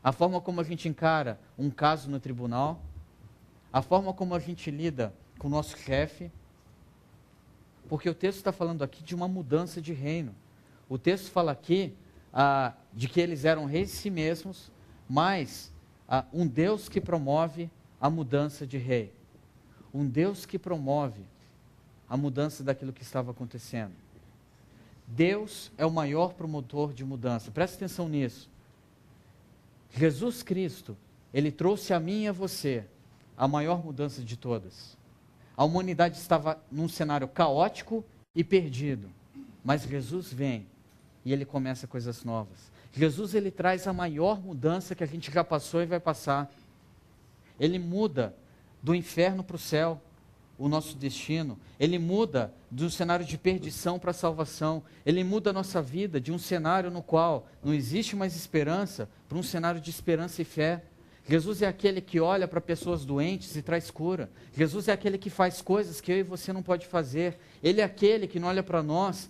a forma como a gente encara um caso no tribunal, a forma como a gente lida com o nosso chefe. Porque o texto está falando aqui de uma mudança de reino. O texto fala aqui de que eles eram reis de si mesmos, mas um Deus que promove a mudança de rei. Um Deus que promove a mudança daquilo que estava acontecendo. Deus é o maior promotor de mudança. Presta atenção nisso. Jesus Cristo, Ele trouxe a mim e a você a maior mudança de todas. A humanidade estava num cenário caótico e perdido. Mas Jesus vem e Ele começa coisas novas. Jesus, Ele traz a maior mudança que a gente já passou e vai passar. Ele muda do inferno para o céu o nosso destino. Ele muda de um cenário de perdição para salvação. Ele muda a nossa vida de um cenário no qual não existe mais esperança para um cenário de esperança e fé. Jesus é aquele que olha para pessoas doentes e traz cura. Jesus é aquele que faz coisas que eu e você não pode fazer. Ele é aquele que não olha para nós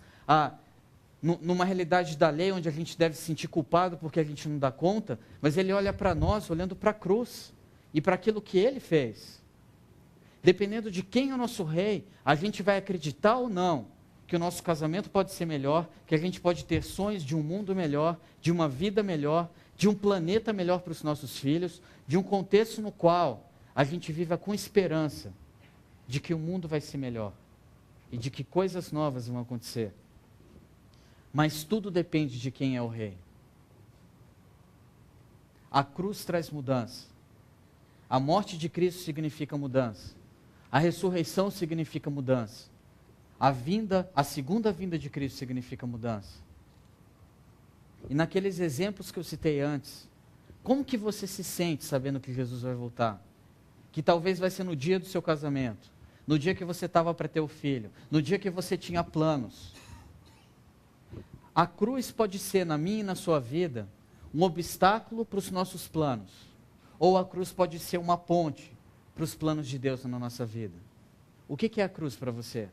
numa realidade da lei onde a gente deve se sentir culpado porque a gente não dá conta, mas Ele olha para nós olhando para a cruz e para aquilo que Ele fez. Dependendo de quem é o nosso rei, a gente vai acreditar ou não que o nosso casamento pode ser melhor, que a gente pode ter sonhos de um mundo melhor, de uma vida melhor, de um planeta melhor para os nossos filhos, de um contexto no qual a gente viva com esperança de que o mundo vai ser melhor e de que coisas novas vão acontecer. Mas tudo depende de quem é o rei. A cruz traz mudança. A morte de Cristo significa mudança. A ressurreição significa mudança. A segunda vinda de Cristo significa mudança. E naqueles exemplos que eu citei antes, como que você se sente sabendo que Jesus vai voltar? Que talvez vai ser no dia do seu casamento, no dia que você estava para ter o filho, no dia que você tinha planos. A cruz pode ser, na minha e na sua vida, um obstáculo para os nossos planos. Ou a cruz pode ser uma ponte para os planos de Deus na nossa vida. O que é a cruz para você?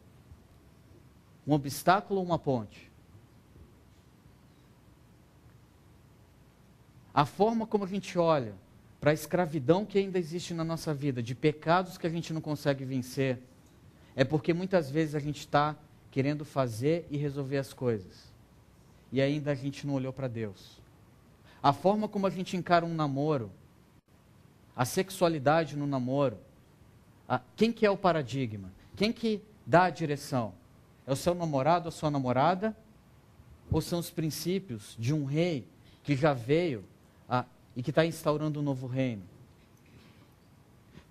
Um obstáculo ou uma ponte? A forma como a gente olha para a escravidão que ainda existe na nossa vida, de pecados que a gente não consegue vencer, é porque muitas vezes a gente está querendo fazer e resolver as coisas. E ainda a gente não olhou para Deus. A forma como a gente encara um namoro, a sexualidade no namoro, quem que é o paradigma? Quem que dá a direção? É o seu namorado, a sua namorada? Ou são os princípios de um rei que já veio e que está instaurando um novo reino?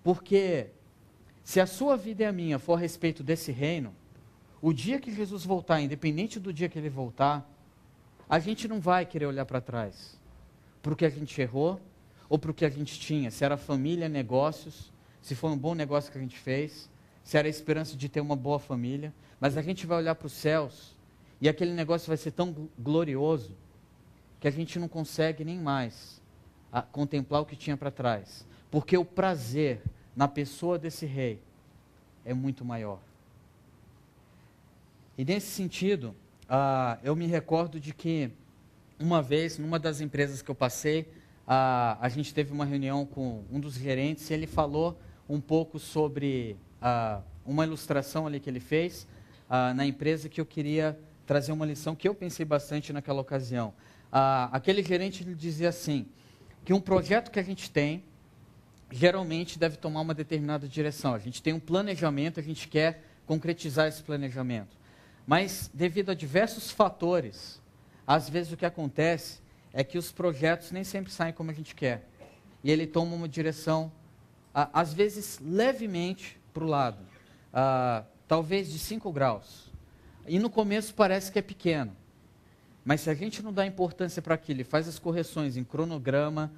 Porque se a sua vida e a minha for a respeito desse reino, o dia que Jesus voltar, independente do dia que ele voltar, a gente não vai querer olhar para trás para o que a gente errou ou para o que a gente tinha, se era família, negócios, se foi um bom negócio que a gente fez, se era a esperança de ter uma boa família, mas a gente vai olhar para os céus e aquele negócio vai ser tão glorioso que a gente não consegue nem mais contemplar o que tinha para trás, porque o prazer na pessoa desse rei é muito maior. E nesse sentido, eu me recordo de que uma vez, numa das empresas que eu passei, a gente teve uma reunião com um dos gerentes e ele falou um pouco sobre uma ilustração ali que ele fez na empresa, que eu queria trazer uma lição que eu pensei bastante naquela ocasião. Aquele gerente ele dizia assim, que um projeto que a gente tem, geralmente deve tomar uma determinada direção. A gente tem um planejamento, a gente quer concretizar esse planejamento. Mas, devido a diversos fatores, às vezes o que acontece é que os projetos nem sempre saem como a gente quer. E ele toma uma direção, às vezes, levemente para o lado, talvez de 5 graus. E no começo parece que é pequeno. Mas se a gente não dá importância para aquilo e faz as correções em cronograma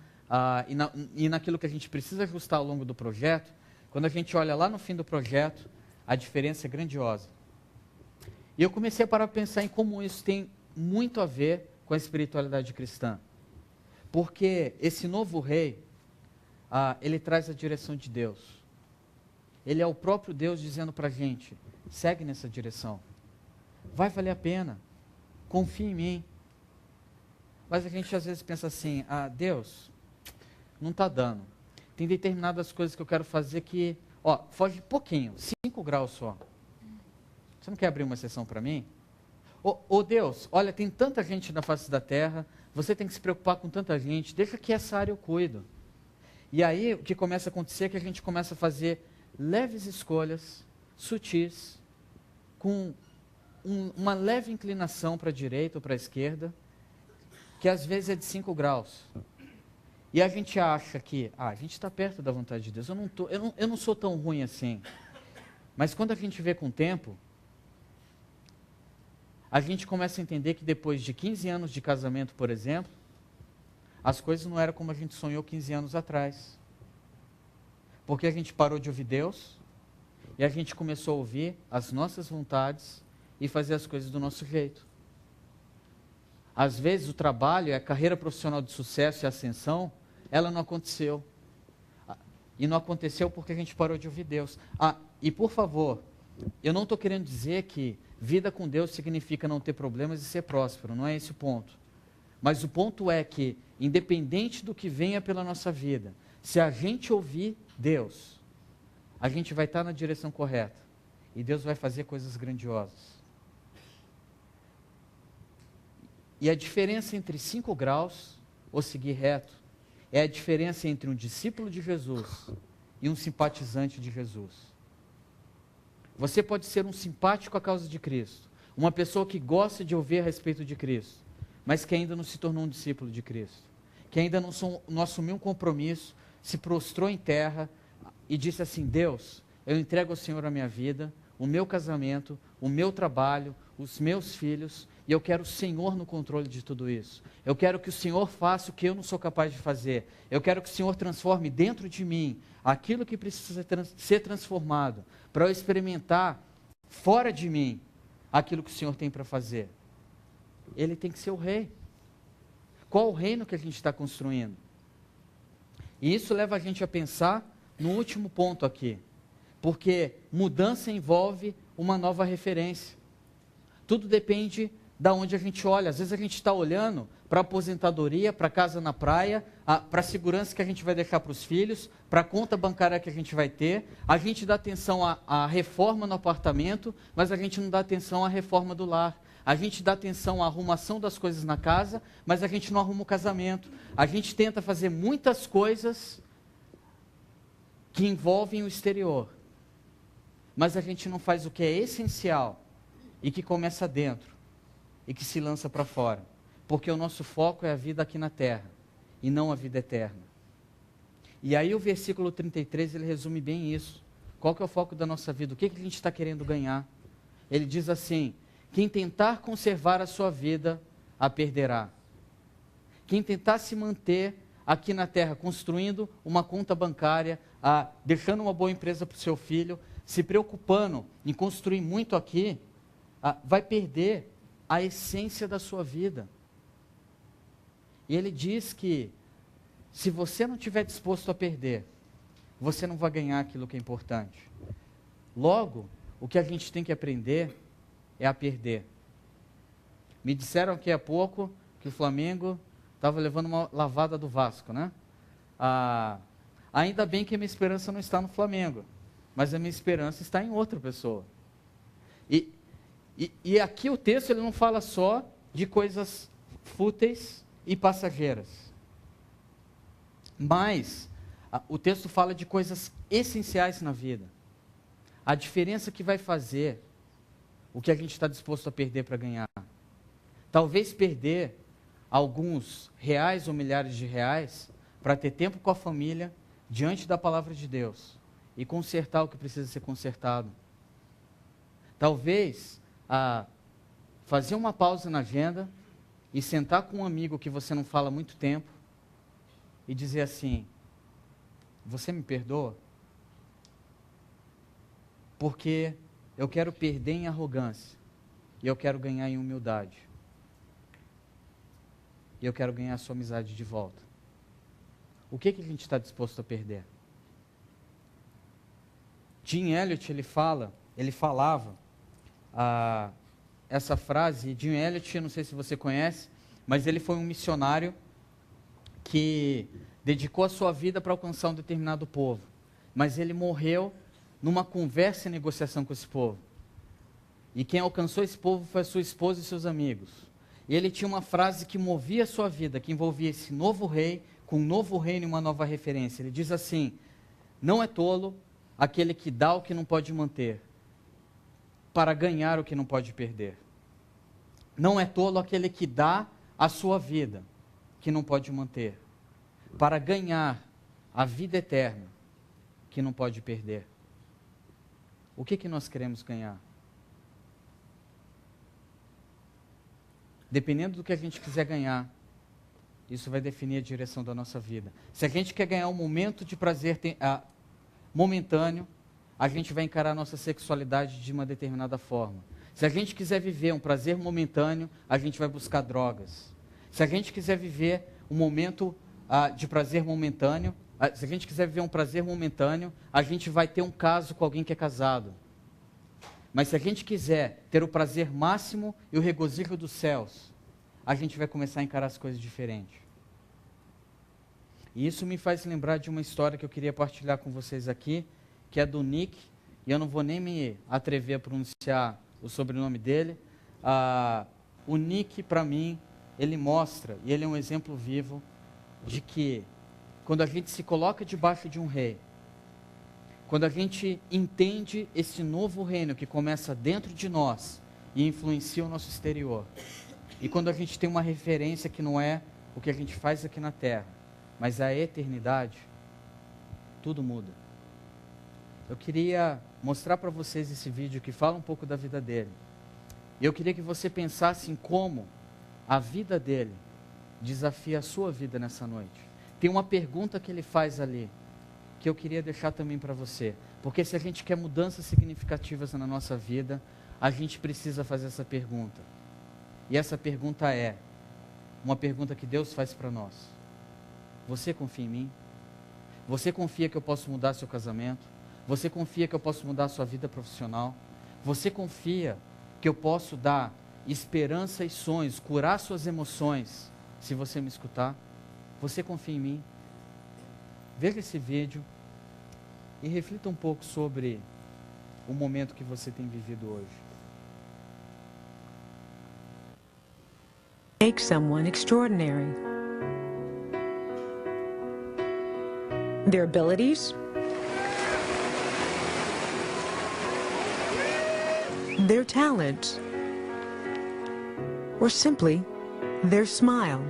e naquilo que a gente precisa ajustar ao longo do projeto, quando a gente olha lá no fim do projeto, a diferença é grandiosa. E eu comecei a parar para pensar em como isso tem muito a ver com a espiritualidade cristã. Porque esse novo rei, ele traz a direção de Deus. Ele é o próprio Deus dizendo para a gente, segue nessa direção. Vai valer a pena. Confia em mim. Mas a gente às vezes pensa assim, Deus, não está dando. Tem determinadas coisas que eu quero fazer que, foge pouquinho, 5 graus só. Você não quer abrir uma exceção para mim? Deus, olha, tem tanta gente na face da terra, você tem que se preocupar com tanta gente, deixa que essa área eu cuido. E aí o que começa a acontecer é que a gente começa a fazer leves escolhas, sutis, com uma leve inclinação para a direita ou para a esquerda, que às vezes é de 5 graus. E a gente acha que, a gente está perto da vontade de Deus, eu não sou tão ruim assim. Mas quando a gente vê com o tempo, a gente começa a entender que depois de 15 anos de casamento, por exemplo, as coisas não eram como a gente sonhou 15 anos atrás. Porque a gente parou de ouvir Deus e a gente começou a ouvir as nossas vontades e fazer as coisas do nosso jeito. Às vezes o trabalho, a carreira profissional de sucesso e ascensão, ela não aconteceu. E não aconteceu porque a gente parou de ouvir Deus. E por favor, eu não estou querendo dizer que vida com Deus significa não ter problemas e ser próspero, não é esse o ponto. Mas o ponto é que, independente do que venha pela nossa vida, se a gente ouvir Deus, a gente vai estar na direção correta. E Deus vai fazer coisas grandiosas. E a diferença entre 5 graus, ou seguir reto, é a diferença entre um discípulo de Jesus e um simpatizante de Jesus. Você pode ser um simpático à causa de Cristo, uma pessoa que gosta de ouvir a respeito de Cristo, mas que ainda não se tornou um discípulo de Cristo, que ainda não assumiu um compromisso, se prostrou em terra e disse assim, Deus, eu entrego ao Senhor a minha vida, o meu casamento, o meu trabalho, os meus filhos, e eu quero o Senhor no controle de tudo isso. Eu quero que o Senhor faça o que eu não sou capaz de fazer. Eu quero que o Senhor transforme dentro de mim aquilo que precisa ser transformado, para eu experimentar fora de mim aquilo que o Senhor tem para fazer. Ele tem que ser o rei. Qual o reino que a gente está construindo? E isso leva a gente a pensar no último ponto aqui. Porque mudança envolve uma nova referência. Tudo depende de onde a gente olha. Às vezes a gente está olhando para a aposentadoria, para a casa na praia, para a segurança que a gente vai deixar para os filhos, para a conta bancária que a gente vai ter. A gente dá atenção à reforma no apartamento, mas a gente não dá atenção à reforma do lar. A gente dá atenção à arrumação das coisas na casa, mas a gente não arruma o casamento. A gente tenta fazer muitas coisas que envolvem o exterior, mas a gente não faz o que é essencial e que começa dentro e que se lança para fora, porque o nosso foco é a vida aqui na terra e não a vida eterna. E aí o versículo 33, ele resume bem isso. Qual que é o foco da nossa vida? O que a gente está querendo ganhar? Ele diz assim: quem tentar conservar a sua vida, a perderá. Quem tentar se manter aqui na terra, construindo uma conta bancária, deixando uma boa empresa para o seu filho, se preocupando em construir muito aqui, vai perder a essência da sua vida. E ele diz que se você não estiver disposto a perder, você não vai ganhar aquilo que é importante. Logo, o que a gente tem que aprender é a perder. Me disseram aqui há pouco que o Flamengo estava levando uma lavada do Vasco, né? Ainda bem que a minha esperança não está no Flamengo, mas a minha esperança está em outra pessoa. E aqui o texto ele não fala só de coisas fúteis e passageiras, mas o texto fala de coisas essenciais na vida. A diferença que vai fazer o que a gente está disposto a perder para ganhar. Talvez perder alguns reais ou milhares de reais para ter tempo com a família, diante da palavra de Deus, e consertar o que precisa ser consertado. Talvez fazer uma pausa na agenda e sentar com um amigo que você não fala há muito tempo e dizer assim: você me perdoa? Porque eu quero perder em arrogância e eu quero ganhar em humildade. E eu quero ganhar a sua amizade de volta. O que a gente está disposto a perder? Jim Elliot, ele falava essa frase. Jim Elliot, eu não sei se você conhece, mas ele foi um missionário que dedicou a sua vida para alcançar um determinado povo. Mas ele morreu numa conversa e negociação com esse povo. E quem alcançou esse povo foi a sua esposa e seus amigos. E ele tinha uma frase que movia a sua vida, que envolvia esse novo rei, com um novo reino e uma nova referência. Ele diz assim: não é tolo aquele que dá o que não pode manter, para ganhar o que não pode perder. Não é tolo aquele que dá a sua vida, que não pode manter, para ganhar a vida eterna, que não pode perder. O que nós queremos ganhar? Dependendo do que a gente quiser ganhar, isso vai definir a direção da nossa vida. Se a gente quer ganhar um momento de prazer momentâneo, a gente vai encarar a nossa sexualidade de uma determinada forma. Se a gente quiser viver um prazer momentâneo, a gente vai buscar drogas. Se a gente quiser viver um momento de prazer momentâneo, se a gente quiser viver um prazer momentâneo, a gente vai ter um caso com alguém que é casado. Mas se a gente quiser ter o prazer máximo e o regozijo dos céus, a gente vai começar a encarar as coisas diferentes. E isso me faz lembrar de uma história que eu queria partilhar com vocês aqui, que é do Nick, e eu não vou nem me atrever a pronunciar o sobrenome dele. O Nick, para mim, ele mostra, e ele é um exemplo vivo, de que quando a gente se coloca debaixo de um rei, quando a gente entende esse novo reino que começa dentro de nós e influencia o nosso exterior, e quando a gente tem uma referência que não é o que a gente faz aqui na terra, mas a eternidade, tudo muda. Eu queria mostrar para vocês esse vídeo que fala um pouco da vida dele. E eu queria que você pensasse em como a vida dele desafia a sua vida nessa noite. Tem uma pergunta que ele faz ali, que eu queria deixar também para você. Porque se a gente quer mudanças significativas na nossa vida, a gente precisa fazer essa pergunta. E essa pergunta é uma pergunta que Deus faz para nós. Você confia em mim? Você confia que eu posso mudar seu casamento? Você confia que eu posso mudar a sua vida profissional? Você confia que eu posso dar esperança e sonhos, curar suas emoções, se você me escutar? Você confia em mim? Veja esse vídeo e reflita um pouco sobre o momento que você tem vivido hoje. Make someone extraordinary. Their abilities, their talents, or simply their smile.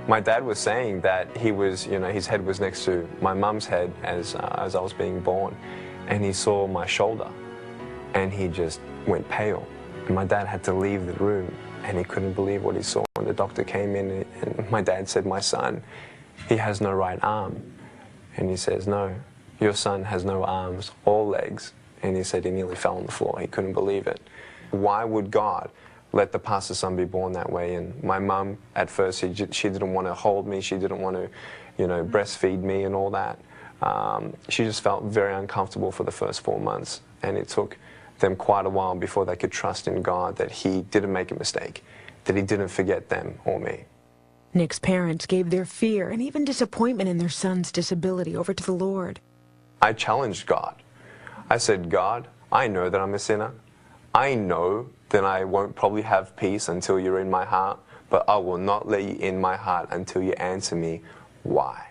My dad was saying that he was, his head was next to my mum's head as I was being born, and he saw my shoulder, and he just went pale. And my dad had to leave the room, and he couldn't believe what he saw. And the doctor came in, and my dad said, "My son, he has no right arm." And he says, "No, your son has no arms or legs." And he said he nearly fell on the floor. He couldn't believe it. Why would God let the pastor's son be born that way? And my mum, at first, she didn't want to hold me. She didn't want to, breastfeed me and all that. She just felt very uncomfortable for the first 4 months. And it took them quite a while before they could trust in God that he didn't make a mistake, that he didn't forget them or me. Nick's parents gave their fear and even disappointment in their son's disability over to the Lord. I challenged God. I said, "God, I know that I'm a sinner. I know that I won't probably have peace until you're in my heart, but I will not let you in my heart until you answer me, why?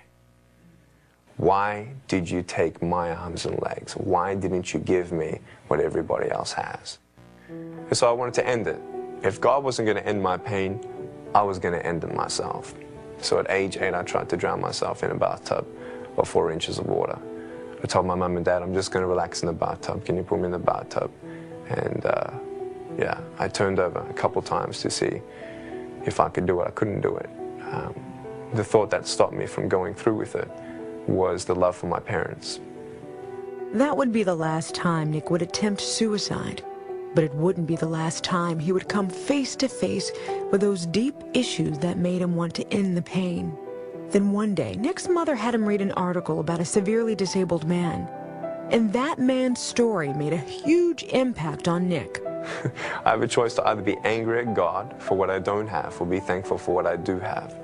Why did you take my arms and legs? Why didn't you give me what everybody else has?" And so I wanted to end it. If God wasn't going to end my pain, I was going to end it myself. So at age 8, I tried to drown myself in a bathtub of 4 inches of water. I told my mum and dad, "I'm just going to relax in the bathtub. Can you put me in the bathtub?" And yeah, I turned over a couple times to see if I could do it. I couldn't do it. The thought that stopped me from going through with it was the love for my parents. That would be the last time Nick would attempt suicide, but it wouldn't be the last time he would come face to face with those deep issues that made him want to end the pain. Then one day, Nick's mother had him read an article about a severely disabled man, and that man's story made a huge impact on Nick. I have a choice to either be angry at God for what I don't have or be thankful for what I do have.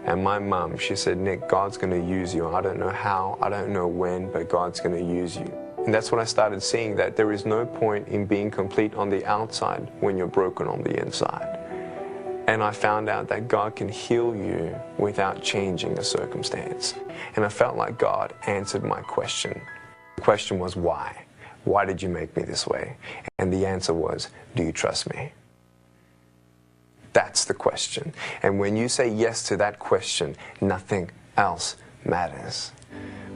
And my mum, she said, "Nick, God's going to use you. I don't know how, I don't know when, but God's going to use you." And that's when I started seeing that there is no point in being complete on the outside when you're broken on the inside. And I found out that God can heal you without changing the circumstance. And I felt like God answered my question. The question was, why? Why did you make me this way? And the answer was, do you trust me? That's the question. And when you say yes to that question, nothing else matters.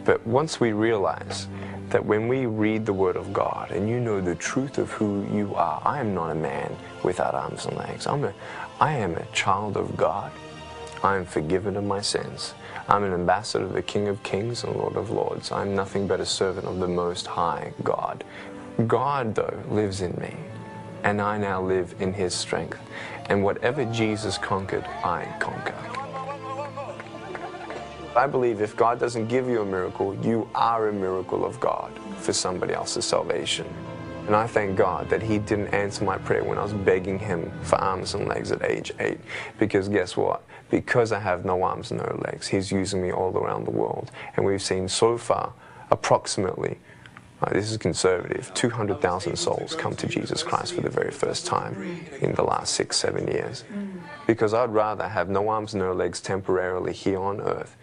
But once we realize that when we read the Word of God and you know the truth of who you are, I am not a man without arms and legs. I am a child of God. I am forgiven of my sins. I'm an ambassador of the King of Kings and Lord of Lords. I'm nothing but a servant of the Most High God. God, though, lives in me, and I now live in His strength. And whatever Jesus conquered, I conquer. I believe if God doesn't give you a miracle, you are a miracle of God for somebody else's salvation. And I thank God that He didn't answer my prayer when I was begging Him for arms and legs at age 8. Because guess what? Because I have no arms and no legs, He's using me all around the world. And we've seen so far, approximately, this is conservative, 200,000 souls come to Jesus Christ for the very first time in the last 6-7 years. Because I'd rather have no arms, no legs temporarily here on earth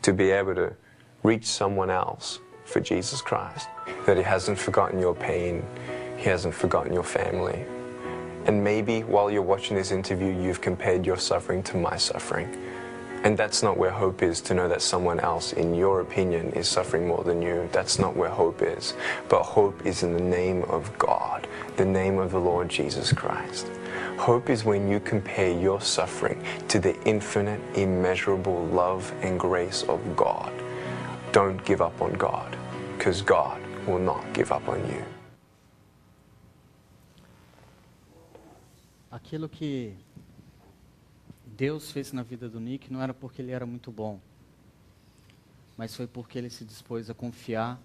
to be able to reach someone else for Jesus Christ. That He hasn't forgotten your pain, He hasn't forgotten your family. And maybe while you're watching this interview, you've compared your suffering to my suffering. And that's not where hope is, to know that someone else, in your opinion, is suffering more than you. That's not where hope is. But hope is in the name of God, the name of the Lord Jesus Christ. Hope is when you compare your suffering to the infinite, immeasurable love and grace of God. Don't give up on God. because God will not give up on you. Aquilo que Deus fez na vida do Nick não era porque ele era muito bom, mas foi porque ele se dispôs a confiar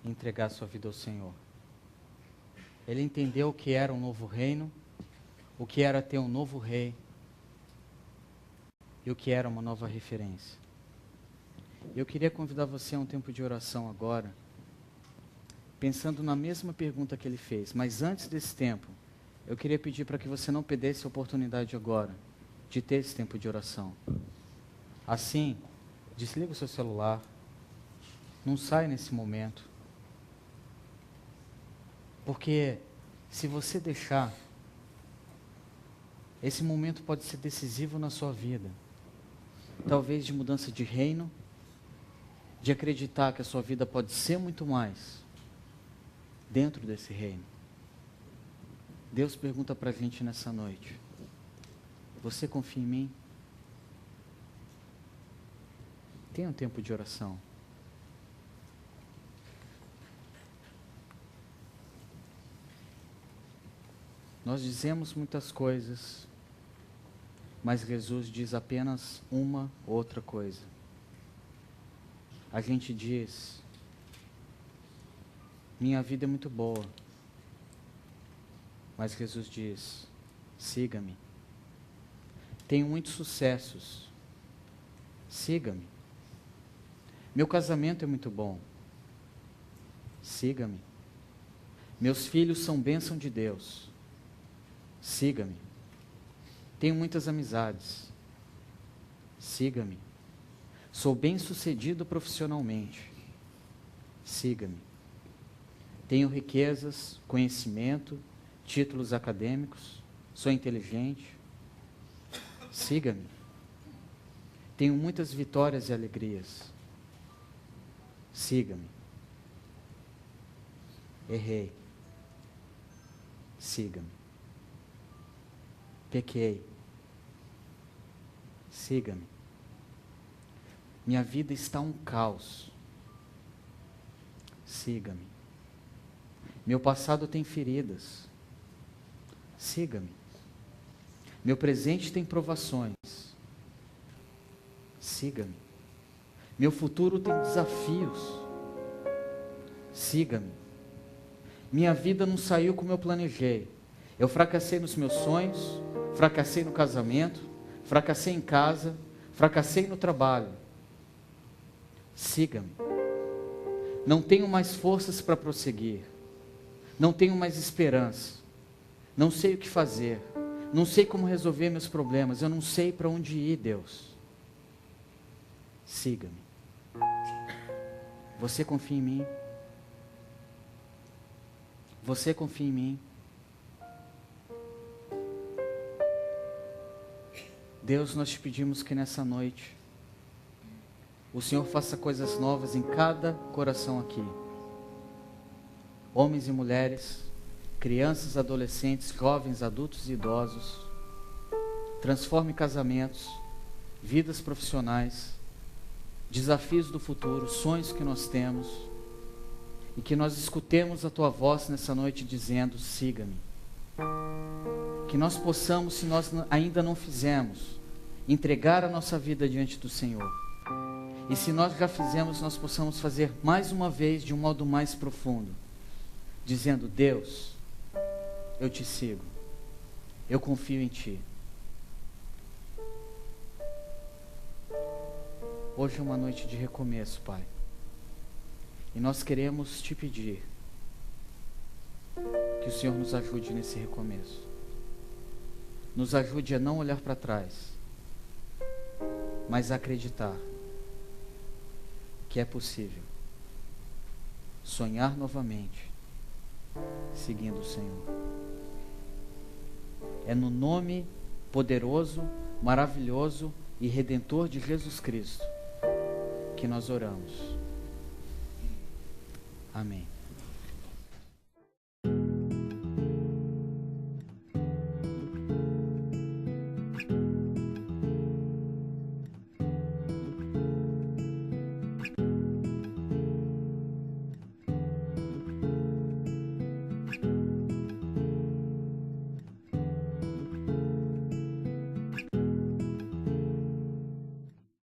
e entregar sua vida ao Senhor. Ele entendeu o que era um novo reino, o que era ter um novo rei e o que era uma nova referência. Eu queria convidar você a um tempo de oração agora, pensando na mesma pergunta que ele fez, mas antes desse tempo, eu queria pedir para que você não perdesse a oportunidade agora de ter esse tempo de oração. Assim, desliga o seu celular, não sai nesse momento, porque se você deixar, esse momento pode ser decisivo na sua vida, talvez de mudança de reino, de acreditar que a sua vida pode ser muito mais dentro desse reino. Deus pergunta para a gente nessa noite: você confia em mim? Tenha um tempo de oração. Nós dizemos muitas coisas, mas Jesus diz apenas uma outra coisa. A gente diz: minha vida é muito boa. Mas Jesus diz: siga-me. Tenho muitos sucessos. Siga-me. Meu casamento é muito bom. Siga-me. Meus filhos são bênção de Deus. Siga-me. Tenho muitas amizades. Siga-me. Sou bem-sucedido profissionalmente. Siga-me. Tenho riquezas, conhecimento, títulos acadêmicos. Sou inteligente. Siga-me. Tenho muitas vitórias e alegrias. Siga-me. Errei. Siga-me. Pequei. Siga-me. Minha vida está um caos. Siga-me. Meu passado tem feridas. Siga-me. Meu presente tem provações. Siga-me. Meu futuro tem desafios. Siga-me. Minha vida não saiu como eu planejei. Eu fracassei nos meus sonhos, fracassei no casamento, fracassei em casa, fracassei no trabalho. Siga-me. Não tenho mais forças para prosseguir. Não tenho mais esperança. Não sei o que fazer. Não sei como resolver meus problemas. Eu não sei para onde ir, Deus. Siga-me. Você confia em mim? Você confia em mim? Deus, nós te pedimos que nessa noite o Senhor faça coisas novas em cada coração aqui. Homens e mulheres, crianças, adolescentes, jovens, adultos e idosos. Transforme casamentos, vidas profissionais, desafios do futuro, sonhos que nós temos. E que nós escutemos a Tua voz nessa noite dizendo: siga-me. Que nós possamos, se nós ainda não fizemos, entregar a nossa vida diante do Senhor. E se nós já fizemos, nós possamos fazer mais uma vez de um modo mais profundo, dizendo: Deus, eu te sigo, eu confio em Ti. Hoje é uma noite de recomeço, Pai. E nós queremos Te pedir que o Senhor nos ajude nesse recomeço. Nos ajude a não olhar para trás, mas a acreditar que é possível sonhar novamente, seguindo o Senhor. É no nome poderoso, maravilhoso e redentor de Jesus Cristo que nós oramos. Amém.